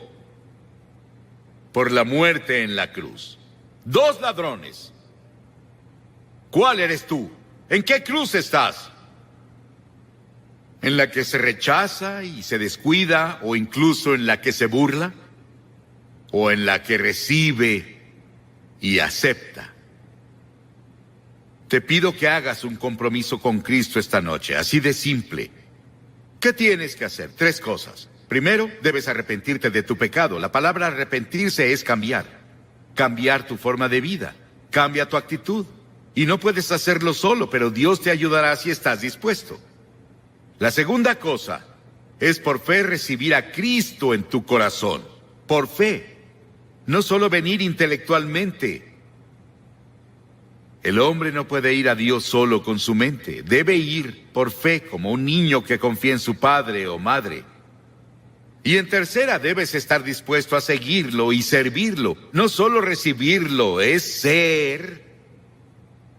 por la muerte en la cruz. 2 ladrones. ¿Cuál eres tú? ¿En qué cruz estás? ¿En la que se rechaza y se descuida, o incluso en la que se burla? ¿O en la que recibe y acepta? Te pido que hagas un compromiso con Cristo esta noche, así de simple. ¿Qué tienes que hacer? 3 cosas. Primero, debes arrepentirte de tu pecado. La palabra arrepentirse es cambiar. Cambiar tu forma de vida. Cambia tu actitud. Y no puedes hacerlo solo, pero Dios te ayudará si estás dispuesto. La segunda cosa es por fe recibir a Cristo en tu corazón. Por fe. No solo venir intelectualmente. El hombre no puede ir a Dios solo con su mente. Debe ir por fe, como un niño que confía en su padre o madre. Y en tercera, debes estar dispuesto a seguirlo y servirlo. No solo recibirlo, es ser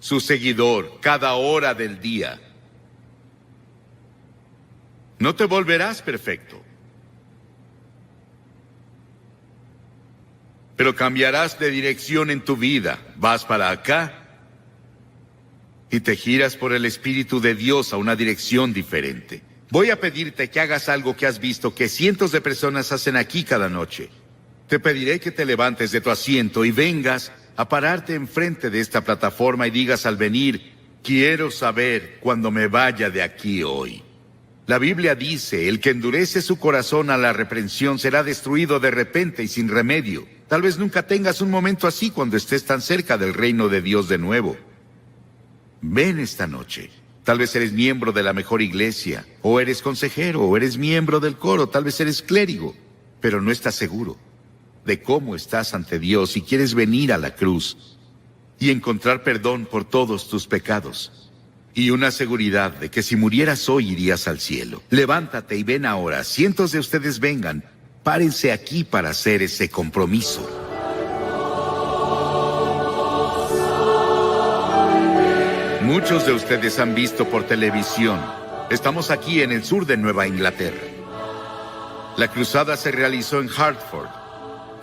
su seguidor cada hora del día. No te volverás perfecto, pero cambiarás de dirección en tu vida. Vas para acá y te giras por el Espíritu de Dios a una dirección diferente. Voy a pedirte que hagas algo que has visto que cientos de personas hacen aquí cada noche. Te pediré que te levantes de tu asiento y vengas a pararte enfrente de esta plataforma y digas al venir: quiero saber cuando me vaya de aquí hoy. La Biblia dice: el que endurece su corazón a la reprensión será destruido de repente y sin remedio. Tal vez nunca tengas un momento así cuando estés tan cerca del reino de Dios de nuevo. Ven esta noche. Tal vez eres miembro de la mejor iglesia, o eres consejero, o eres miembro del coro, tal vez eres clérigo, pero no estás seguro de cómo estás ante Dios y quieres venir a la cruz y encontrar perdón por todos tus pecados y una seguridad de que si murieras hoy irías al cielo. Levántate y ven ahora. Cientos de ustedes vengan. Párense aquí para hacer ese compromiso. Muchos de ustedes han visto por televisión. Estamos aquí en el sur de Nueva Inglaterra. La cruzada se realizó en Hartford,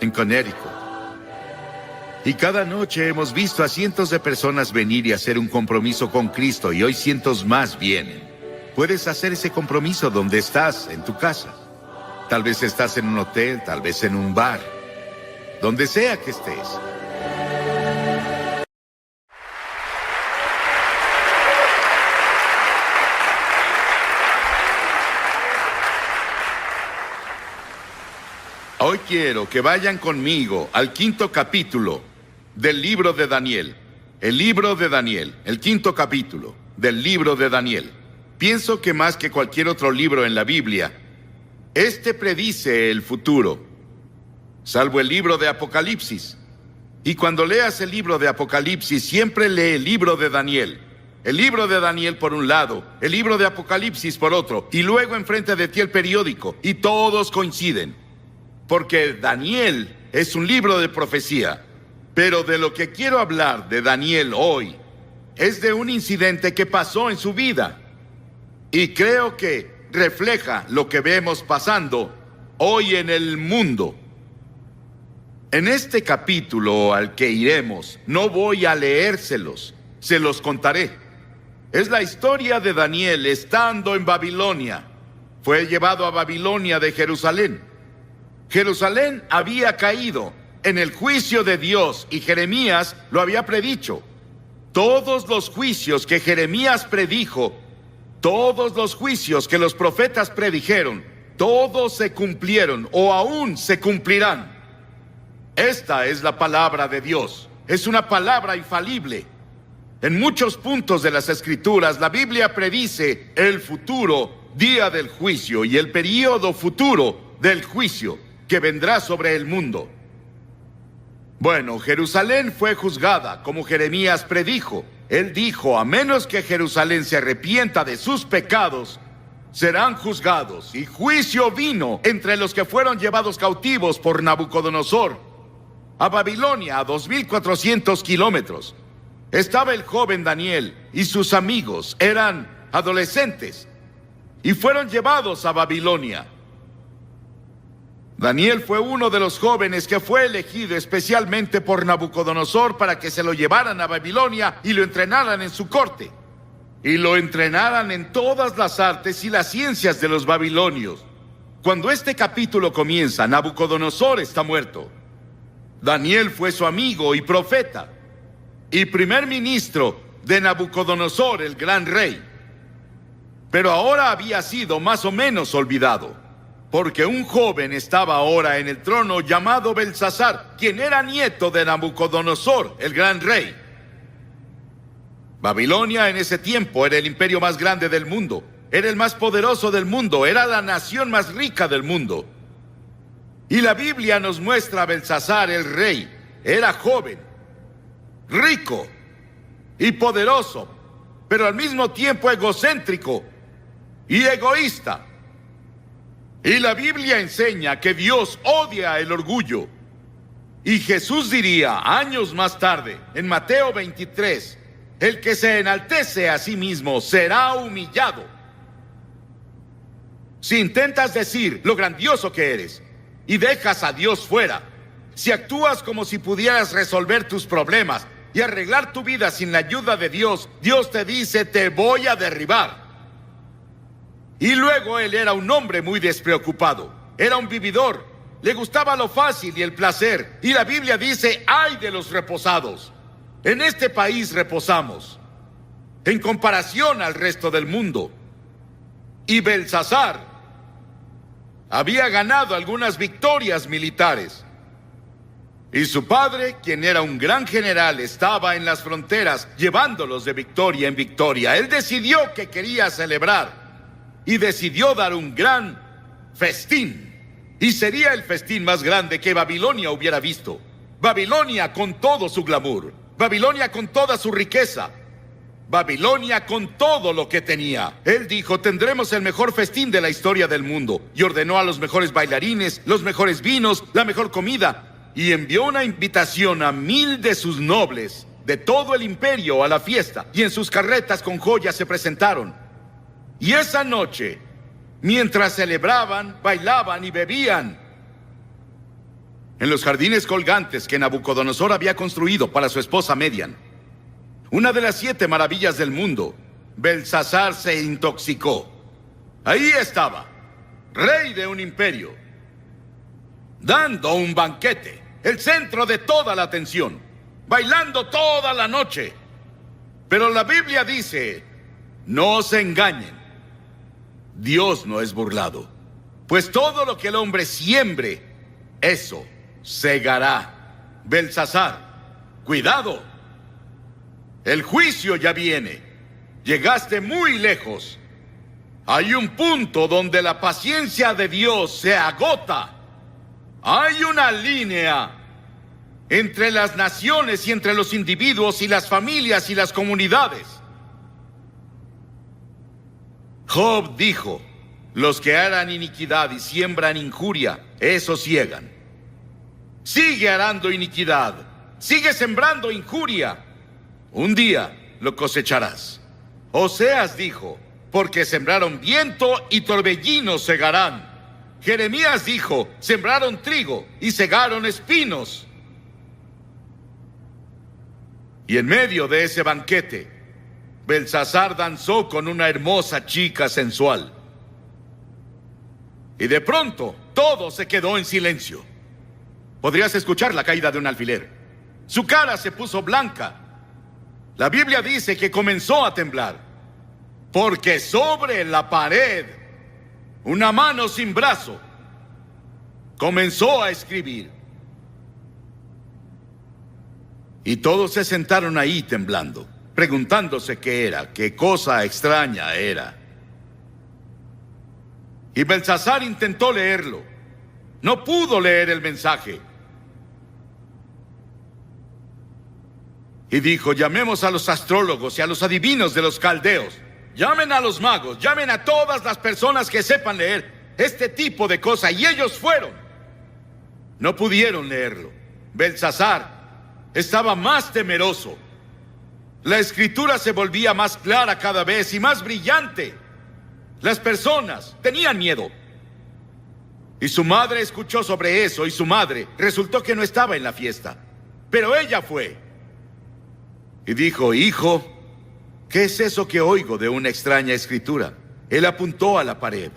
en Connecticut. Y cada noche hemos visto a cientos de personas venir y hacer un compromiso con Cristo, y hoy cientos más vienen. Puedes hacer ese compromiso donde estás, en tu casa. Tal vez estás en un hotel, tal vez en un bar. Donde sea que estés. Hoy quiero que vayan conmigo al 5º capítulo del libro de Daniel. El libro de Daniel, el 5º capítulo del libro de Daniel. Pienso que más que cualquier otro libro en la Biblia, este predice el futuro, salvo el libro de Apocalipsis. Y cuando leas el libro de Apocalipsis, siempre lee el libro de Daniel. El libro de Daniel por un lado, el libro de Apocalipsis por otro, y luego enfrente de ti el periódico, y todos coinciden. Porque Daniel es un libro de profecía. Pero de lo que quiero hablar de Daniel hoy es de un incidente que pasó en su vida. Y creo que refleja lo que vemos pasando hoy en el mundo. En este capítulo al que iremos, no voy a leérselos, se los contaré. Es la historia de Daniel estando en Babilonia. Fue llevado a Babilonia de Jerusalén. Jerusalén había caído en el juicio de Dios y Jeremías lo había predicho. Todos los juicios que Jeremías predijo, todos los juicios que los profetas predijeron, todos se cumplieron o aún se cumplirán. Esta es la palabra de Dios. Es una palabra infalible. En muchos puntos de las Escrituras, la Biblia predice el futuro día del juicio y el período futuro del juicio que vendrá sobre el mundo. Bueno, Jerusalén fue juzgada, como Jeremías predijo. Él dijo, a menos que Jerusalén se arrepienta de sus pecados, serán juzgados. Y juicio vino entre los que fueron llevados cautivos por Nabucodonosor a Babilonia, a 2,400 kilómetros. Estaba el joven Daniel y sus amigos, eran adolescentes, y fueron llevados a Babilonia. Daniel fue uno de los jóvenes que fue elegido especialmente por Nabucodonosor para que se lo llevaran a Babilonia y lo entrenaran en su corte. Y lo entrenaran en todas las artes y las ciencias de los babilonios. Cuando este capítulo comienza, Nabucodonosor está muerto. Daniel fue su amigo y profeta, y primer ministro de Nabucodonosor, el gran rey. Pero ahora había sido más o menos olvidado, porque un joven estaba ahora en el trono llamado Belsasar, quien era nieto de Nabucodonosor, el gran rey. Babilonia en ese tiempo era el imperio más grande del mundo, era el más poderoso del mundo, era la nación más rica del mundo. Y la Biblia nos muestra a Belsasar, el rey, era joven, rico y poderoso, pero al mismo tiempo egocéntrico y egoísta. Y la Biblia enseña que Dios odia el orgullo. Y Jesús diría años más tarde, en Mateo 23, el que se enaltece a sí mismo será humillado. Si intentas decir lo grandioso que eres y dejas a Dios fuera, si actúas como si pudieras resolver tus problemas y arreglar tu vida sin la ayuda de Dios, Dios te dice, te voy a derribar. Y luego él era un hombre muy despreocupado, era un vividor, le gustaba lo fácil y el placer. Y la Biblia dice, ¡ay de los reposados! En este país reposamos, en comparación al resto del mundo. Y Belsasar había ganado algunas victorias militares. Y su padre, quien era un gran general, estaba en las fronteras, llevándolos de victoria en victoria. Él decidió que quería celebrar y decidió dar un gran festín. Y sería el festín más grande que Babilonia hubiera visto. Babilonia con todo su glamour, Babilonia con toda su riqueza, Babilonia con todo lo que tenía. Él dijo: tendremos el mejor festín de la historia del mundo. Y ordenó a los mejores bailarines, los mejores vinos, la mejor comida. Y envió una invitación a 1000 de sus nobles de todo el imperio a la fiesta. Y en sus carretas con joyas se presentaron. Y esa noche, mientras celebraban, bailaban y bebían, en los jardines colgantes que Nabucodonosor había construido para su esposa Median, una de las 7 maravillas del mundo, Belsasar se intoxicó. Ahí estaba, rey de un imperio, dando un banquete, el centro de toda la atención, bailando toda la noche. Pero la Biblia dice: no se engañen, Dios no es burlado, pues todo lo que el hombre siembre, eso segará. Belsasar, cuidado, el juicio ya viene. Llegaste muy lejos. Hay un punto donde la paciencia de Dios se agota. Hay una línea entre las naciones y entre los individuos y las familias y las comunidades. Job dijo: los que harán iniquidad y siembran injuria, esos ciegan. Sigue arando iniquidad, sigue sembrando injuria. Un día lo cosecharás. Oseas dijo: porque sembraron viento y torbellino segarán. Jeremías dijo: sembraron trigo y segaron espinos. Y en medio de ese banquete, Belsasar danzó con una hermosa chica sensual. Y de pronto, todo se quedó en silencio. Podrías escuchar la caída de un alfiler. Su cara se puso blanca. La Biblia dice que comenzó a temblar, porque sobre la pared, una mano sin brazo comenzó a escribir. Y todos se sentaron ahí temblando, preguntándose qué era, qué cosa extraña era. Y Belsasar intentó leerlo. No pudo leer el mensaje. Y dijo: llamemos a los astrólogos y a los adivinos de los caldeos. Llamen a los magos, llamen a todas las personas que sepan leer este tipo de cosas. Y ellos fueron. No pudieron leerlo. Belsasar estaba más temeroso. La escritura se volvía más clara cada vez y más brillante. Las personas tenían miedo. Y su madre escuchó sobre eso, y su madre resultó que no estaba en la fiesta, pero ella fue. Y dijo: hijo, ¿qué es eso que oigo de una extraña escritura? Él apuntó a la pared.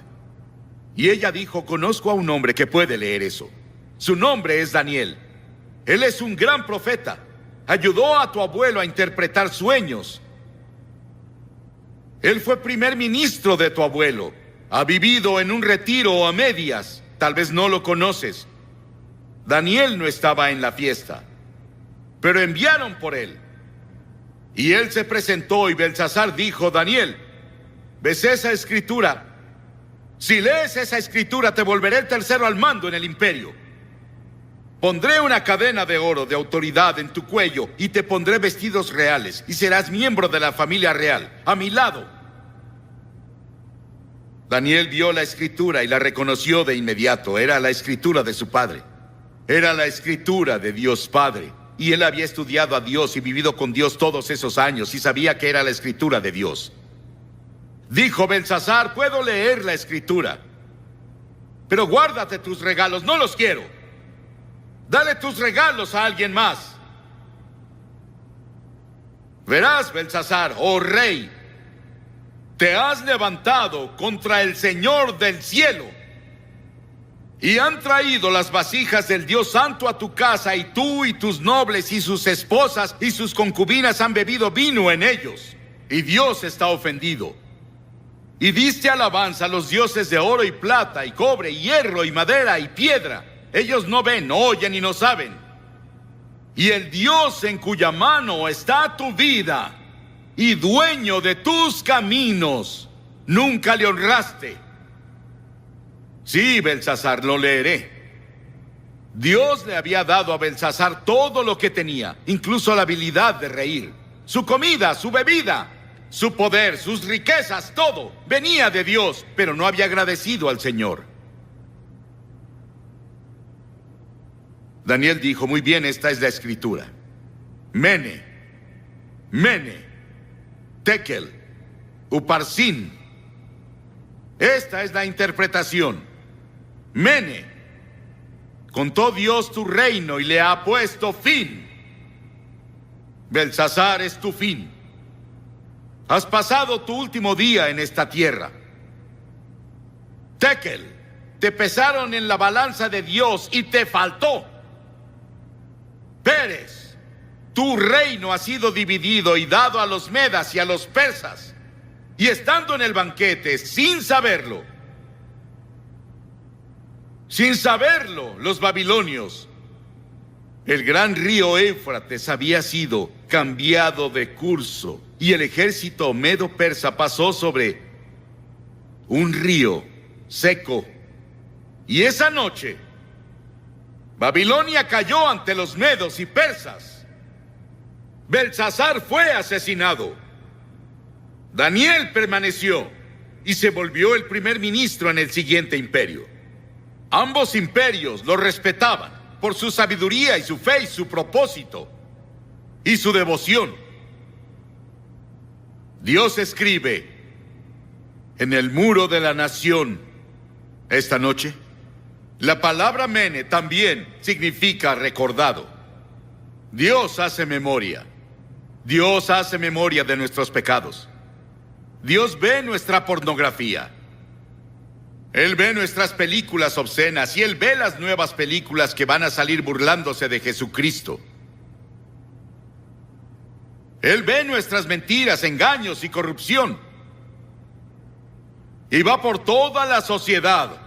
Y ella dijo: conozco a un hombre que puede leer eso. Su nombre es Daniel. Él es un gran profeta. Ayudó a tu abuelo a interpretar sueños. Él fue primer ministro de tu abuelo. Ha vivido en un retiro a medias. Tal vez no lo conoces. Daniel no estaba en la fiesta, pero enviaron por él. Y él se presentó, y Belsasar dijo: Daniel, ¿ves esa escritura? Si lees esa escritura, te volveré el tercero al mando en el imperio. Pondré una cadena de oro de autoridad en tu cuello, y te pondré vestidos reales, y serás miembro de la familia real, a mi lado. Daniel vio la escritura y la reconoció de inmediato. Era la escritura de su padre. Era la escritura de Dios Padre. Y él había estudiado a Dios y vivido con Dios todos esos años, y sabía que era la escritura de Dios. Dijo Belsasar: puedo leer la escritura, pero guárdate tus regalos, no los quiero. Dale tus regalos a alguien más. Verás, Belsasar, oh rey, te has levantado contra el Señor del cielo, y han traído las vasijas del Dios Santo a tu casa, y tú y tus nobles y sus esposas y sus concubinas han bebido vino en ellos, y Dios está ofendido. Y diste alabanza a los dioses de oro y plata y cobre y hierro y madera y piedra. Ellos no ven, no oyen y no saben. Y el Dios en cuya mano está tu vida y dueño de tus caminos, nunca le honraste. Sí, Belsasar, lo leeré. Dios le había dado a Belsasar todo lo que tenía, incluso la habilidad de reír. Su comida, su bebida, su poder, sus riquezas, todo venía de Dios, pero no había agradecido al Señor. Daniel dijo, muy bien, esta es la escritura. Mene, Tekel, Uparsin. Esta es la interpretación. Mene, contó Dios tu reino y le ha puesto fin. Belsasar es tu fin. Has pasado tu último día en esta tierra. Tekel, te pesaron en la balanza de Dios y te faltó. Pérez, tu reino ha sido dividido y dado a los medas y a los persas. Y estando en el banquete, sin saberlo, los babilonios, el gran río Éufrates había sido cambiado de curso y el ejército medo-persa pasó sobre un río seco. Y esa noche, Babilonia cayó ante los medos y persas. Belsasar fue asesinado. Daniel permaneció y se volvió el primer ministro en el siguiente imperio. Ambos imperios lo respetaban por su sabiduría y su fe y su propósito y su devoción. Dios escribe en el muro de la nación esta noche. La palabra mene también significa recordado. Dios hace memoria. Dios hace memoria de nuestros pecados. Dios ve nuestra pornografía. Él ve nuestras películas obscenas y Él ve las nuevas películas que van a salir burlándose de Jesucristo. Él ve nuestras mentiras, engaños y corrupción. Y va por toda la sociedad.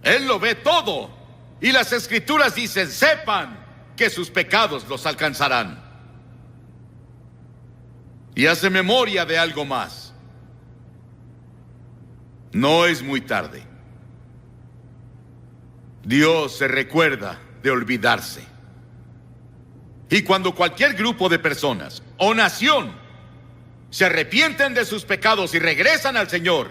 Él lo ve todo. Y las Escrituras dicen, sepan que sus pecados los alcanzarán. Y hace memoria de algo más. No es muy tarde. Dios se recuerda de olvidarse. Y cuando cualquier grupo de personas o nación se arrepienten de sus pecados y regresan al Señor,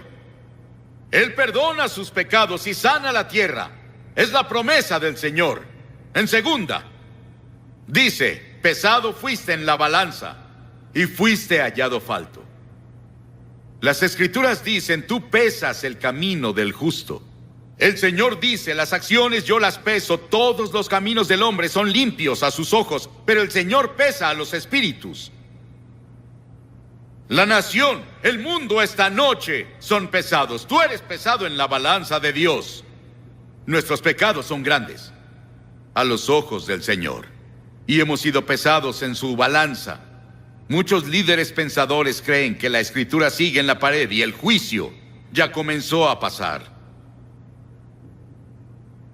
Él perdona sus pecados y sana la tierra. Es la promesa del Señor. En segunda, dice, pesado fuiste en la balanza y fuiste hallado falto. Las Escrituras dicen, tú pesas el camino del justo. El Señor dice, las acciones yo las peso, todos los caminos del hombre son limpios a sus ojos, pero el Señor pesa a los espíritus. La nación, el mundo esta noche son pesados. Tú eres pesado en la balanza de Dios. Nuestros pecados son grandes a los ojos del Señor y hemos sido pesados en su balanza. Muchos líderes pensadores creen que la Escritura sigue en la pared y el juicio ya comenzó a pasar.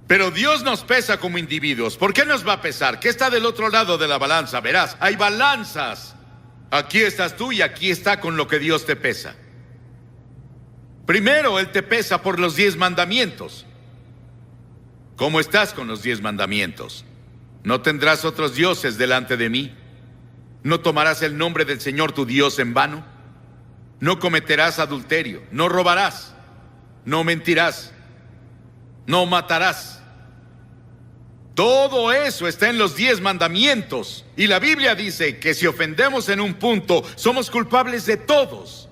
Pero Dios nos pesa como individuos. ¿Por qué nos va a pesar? ¿Qué está del otro lado de la balanza? Verás, hay balanzas. Aquí estás tú y aquí está con lo que Dios te pesa. Primero, Él te pesa por los 10 mandamientos. ¿Cómo estás con los 10 mandamientos? No tendrás otros dioses delante de mí. No tomarás el nombre del Señor tu Dios en vano. No cometerás adulterio. No robarás. No mentirás. No matarás. Todo eso está en los 10 mandamientos. Y la Biblia dice que si ofendemos en un punto, somos culpables de todos.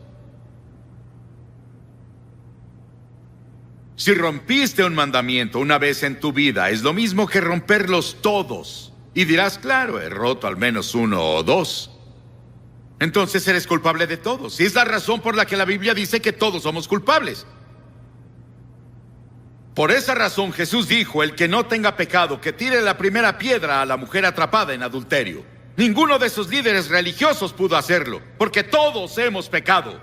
Si rompiste un mandamiento una vez en tu vida, es lo mismo que romperlos todos. Y dirás, claro, he roto al menos 1 o 2. Entonces eres culpable de todos. Y es la razón por la que la Biblia dice que todos somos culpables. Por esa razón Jesús dijo, el que no tenga pecado, que tire la primera piedra a la mujer atrapada en adulterio. Ninguno de esos líderes religiosos pudo hacerlo, porque todos hemos pecado.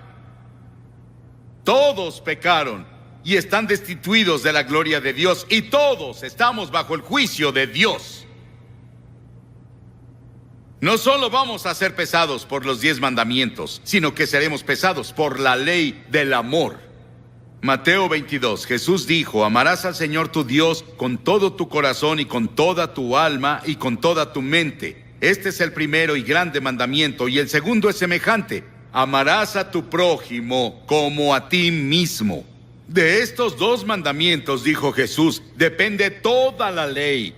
Todos pecaron y están destituidos de la gloria de Dios, y todos estamos bajo el juicio de Dios. No solo vamos a ser pesados por los 10 mandamientos, sino que seremos pesados por la ley del amor. Mateo 22, Jesús dijo: amarás al Señor tu Dios con todo tu corazón y con toda tu alma y con toda tu mente. Este es el primero y grande mandamiento, y el segundo es semejante: amarás a tu prójimo como a ti mismo. De estos 2 mandamientos, dijo Jesús, depende toda la ley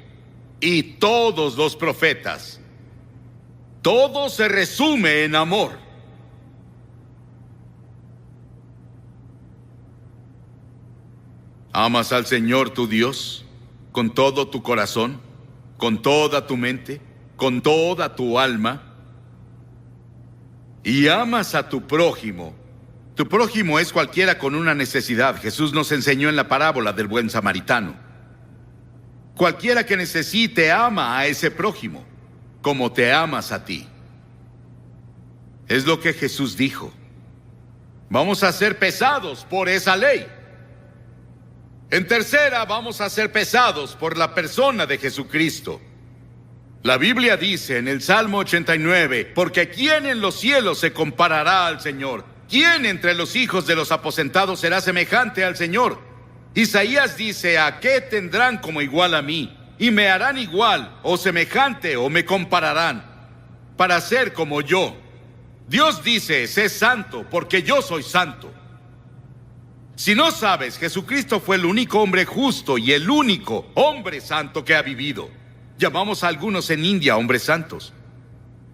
y todos los profetas. Todo se resume en amor. ¿Amas al Señor tu Dios con todo tu corazón, con toda tu mente, con toda tu alma? Y amas a tu prójimo. Tu prójimo es cualquiera con una necesidad. Jesús nos enseñó en la parábola del buen samaritano. Cualquiera que necesite ama a ese prójimo como te amas a ti. Es lo que Jesús dijo. Vamos a ser pesados por esa ley. En tercera, vamos a ser pesados por la persona de Jesucristo. La Biblia dice en el Salmo 89, porque ¿quién en los cielos se comparará al Señor? ¿Quién entre los hijos de los aposentados será semejante al Señor? Isaías dice: ¿a qué tendrán como igual a mí? Y me harán igual, o semejante, o me compararán, para ser como yo. Dios dice: sé santo, porque yo soy santo. Si no sabes, Jesucristo fue el único hombre justo y el único hombre santo que ha vivido. Llamamos a algunos en India hombres santos,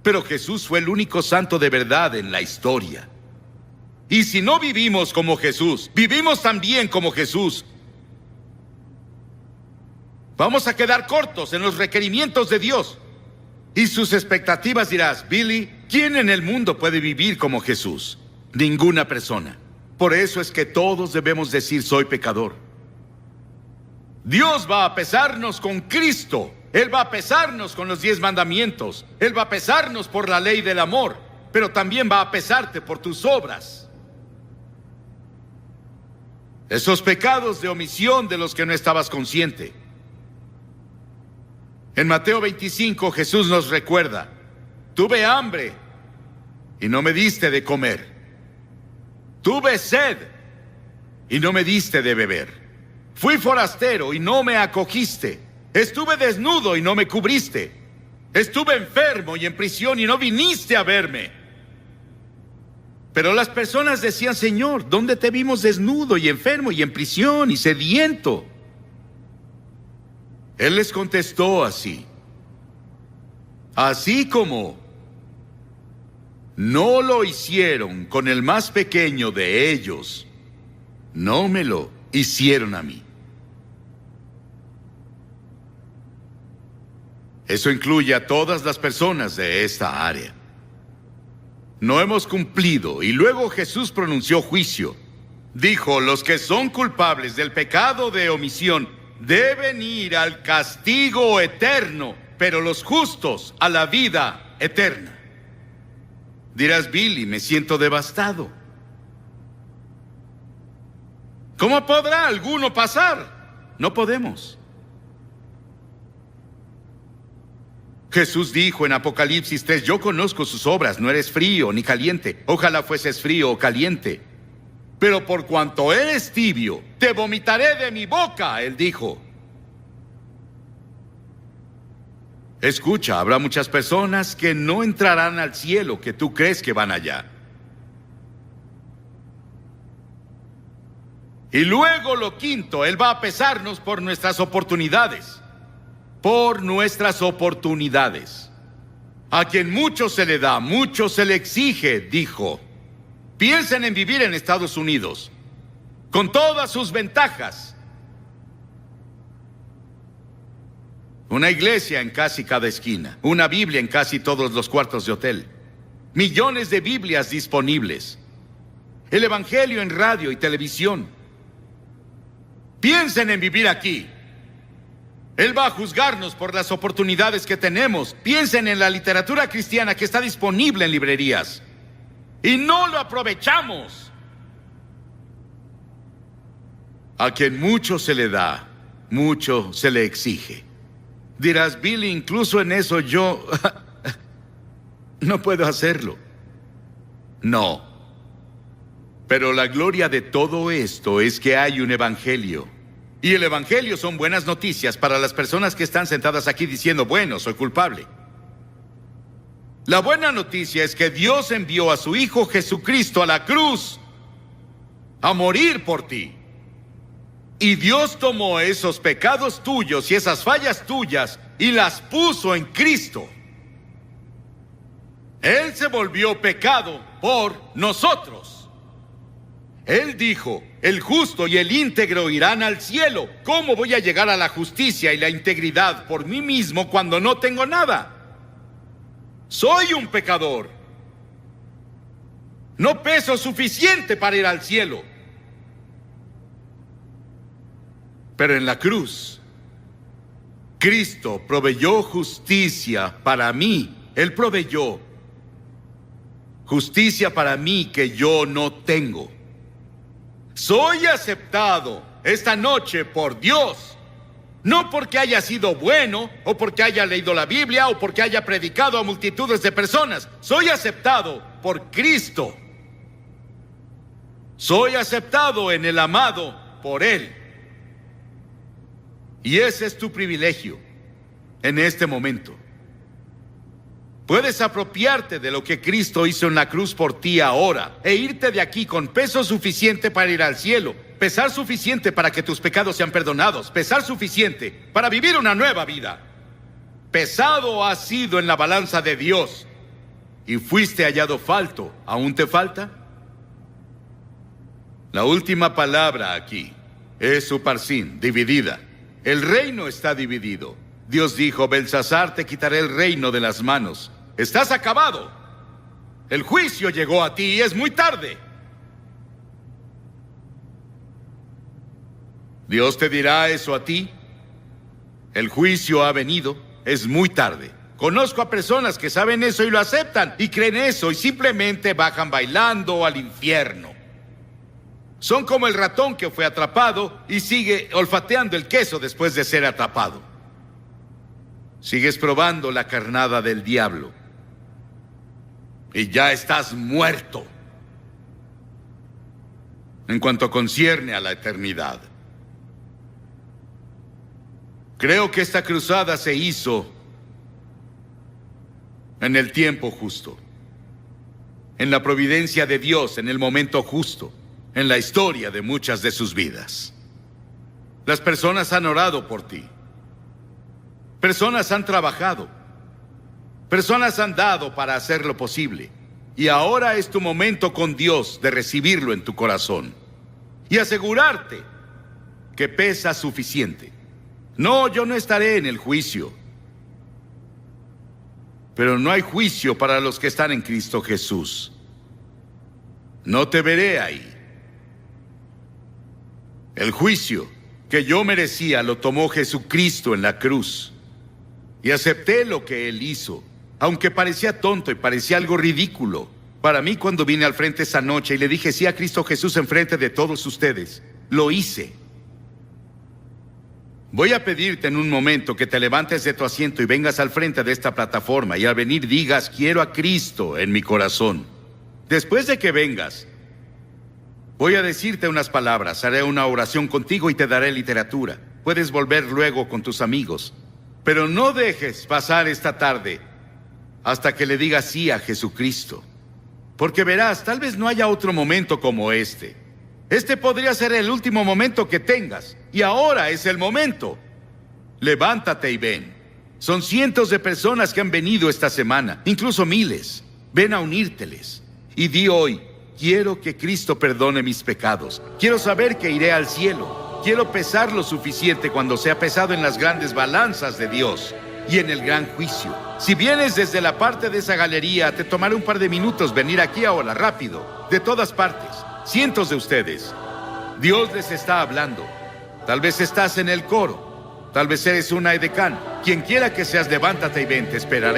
pero Jesús fue el único santo de verdad en la historia. Y si no vivimos como Jesús, vivimos también como Jesús, vamos a quedar cortos en los requerimientos de Dios y sus expectativas. Dirás: Billy, ¿quién en el mundo puede vivir como Jesús? Ninguna persona. Por eso es que todos debemos decir: soy pecador. Dios va a pesarnos con Cristo. Él va a pesarnos con los 10 mandamientos. Él va a pesarnos por la ley del amor, pero también va a pesarte por tus obras. Esos pecados de omisión de los que no estabas consciente. En Mateo 25, Jesús nos recuerda: tuve hambre y no me diste de comer. Tuve sed y no me diste de beber. Fui forastero y no me acogiste. Estuve desnudo y no me cubriste. Estuve enfermo y en prisión y no viniste a verme. Pero las personas decían: Señor, ¿dónde te vimos desnudo y enfermo y en prisión y sediento? Él les contestó así: así como no lo hicieron con el más pequeño de ellos, no me lo hicieron a mí. Eso incluye a todas las personas de esta área. No hemos cumplido, y luego Jesús pronunció juicio. Dijo: los que son culpables del pecado de omisión deben ir al castigo eterno, pero los justos a la vida eterna. Dirás: Billy, me siento devastado. ¿Cómo podrá alguno pasar? No podemos. Jesús dijo en Apocalipsis 3: yo conozco sus obras, no eres frío ni caliente. Ojalá fueses frío o caliente. Pero por cuanto eres tibio, te vomitaré de mi boca, él dijo. Escucha, habrá muchas personas que no entrarán al cielo que tú crees que van allá. Y luego lo quinto, él va a pesarnos por nuestras oportunidades. Por nuestras oportunidades. A quien mucho se le da, mucho se le exige, dijo. Piensen en vivir en Estados Unidos, con todas sus ventajas. Una iglesia en casi cada esquina, una Biblia en casi todos los cuartos de hotel, millones de Biblias disponibles, el Evangelio en radio y televisión. Piensen en vivir aquí. Él va a juzgarnos por las oportunidades que tenemos. Piensen en la literatura cristiana que está disponible en librerías y no lo aprovechamos. A quien mucho se le da, mucho se le exige. Dirás: Billy, incluso en eso yo No puedo hacerlo. No. Pero la gloria de todo esto es que hay un evangelio. Y el evangelio son buenas noticias para las personas que están sentadas aquí diciendo, bueno, soy culpable. La buena noticia es que Dios envió a su Hijo Jesucristo a la cruz a morir por ti. Y Dios tomó esos pecados tuyos y esas fallas tuyas y las puso en Cristo. Él se volvió pecado por nosotros. Él dijo, el justo y el íntegro irán al cielo. ¿Cómo voy a llegar a la justicia y la integridad por mí mismo cuando no tengo nada? Soy un pecador. No peso suficiente para ir al cielo. Pero en la cruz, Cristo proveyó justicia para mí. Él proveyó justicia para mí que yo no tengo. Soy aceptado esta noche por Dios. No porque haya sido bueno, o porque haya leído la Biblia, o porque haya predicado a multitudes de personas. Soy aceptado por Cristo. Soy aceptado en el amado por Él. Y ese es tu privilegio en este momento. Puedes apropiarte de lo que Cristo hizo en la cruz por ti ahora e irte de aquí con peso suficiente para ir al cielo, pesar suficiente para que tus pecados sean perdonados, pesar suficiente para vivir una nueva vida. Pesado has sido en la balanza de Dios y fuiste hallado falto. ¿Aún te falta? La última palabra aquí es Uparsin, dividida. El reino está dividido. Dios dijo, Belsasar, te quitaré el reino de las manos. Estás acabado. El juicio llegó a ti y es muy tarde. Dios te dirá eso a ti. El juicio ha venido, es muy tarde. Conozco a personas que saben eso y lo aceptan y creen eso y simplemente bajan bailando al infierno. Son como el ratón que fue atrapado y sigue olfateando el queso después de ser atrapado. Sigues probando la carnada del diablo. Y ya estás muerto. En cuanto concierne a la eternidad. Creo que esta cruzada se hizo en el tiempo justo. En la providencia de Dios, en el momento justo. En la historia de muchas de sus vidas. Las personas han orado por ti. Personas han trabajado. Personas han dado para hacer lo posible. Y ahora es tu momento con Dios de recibirlo en tu corazón. Y asegurarte que pesa suficiente. No, yo no estaré en el juicio. Pero no hay juicio para los que están en Cristo Jesús. No te veré ahí. El juicio que yo merecía lo tomó Jesucristo en la cruz. Y acepté lo que Él hizo, aunque parecía tonto y parecía algo ridículo. Para mí, cuando vine al frente esa noche y le dije sí a Cristo Jesús en frente de todos ustedes, lo hice. Voy a pedirte en un momento que te levantes de tu asiento y vengas al frente de esta plataforma y al venir digas, quiero a Cristo en mi corazón. Después de que vengas, voy a decirte unas palabras, haré una oración contigo y te daré literatura. Puedes volver luego con tus amigos. Pero no dejes pasar esta tarde hasta que le digas sí a Jesucristo. Porque verás, tal vez no haya otro momento como este. Este podría ser el último momento que tengas. Y ahora es el momento. Levántate y ven. Son cientos de personas que han venido esta semana, incluso miles. Ven a unírteles. Y di hoy, quiero que Cristo perdone mis pecados. Quiero saber que iré al cielo. Quiero pesar lo suficiente cuando sea pesado en las grandes balanzas de Dios y en el gran juicio. Si vienes desde la parte de esa galería, te tomará un par de minutos venir aquí ahora, rápido. De todas partes, cientos de ustedes. Dios les está hablando. Tal vez estás en el coro. Tal vez eres una edecán. Quien quiera que seas, levántate y ven, te esperaré.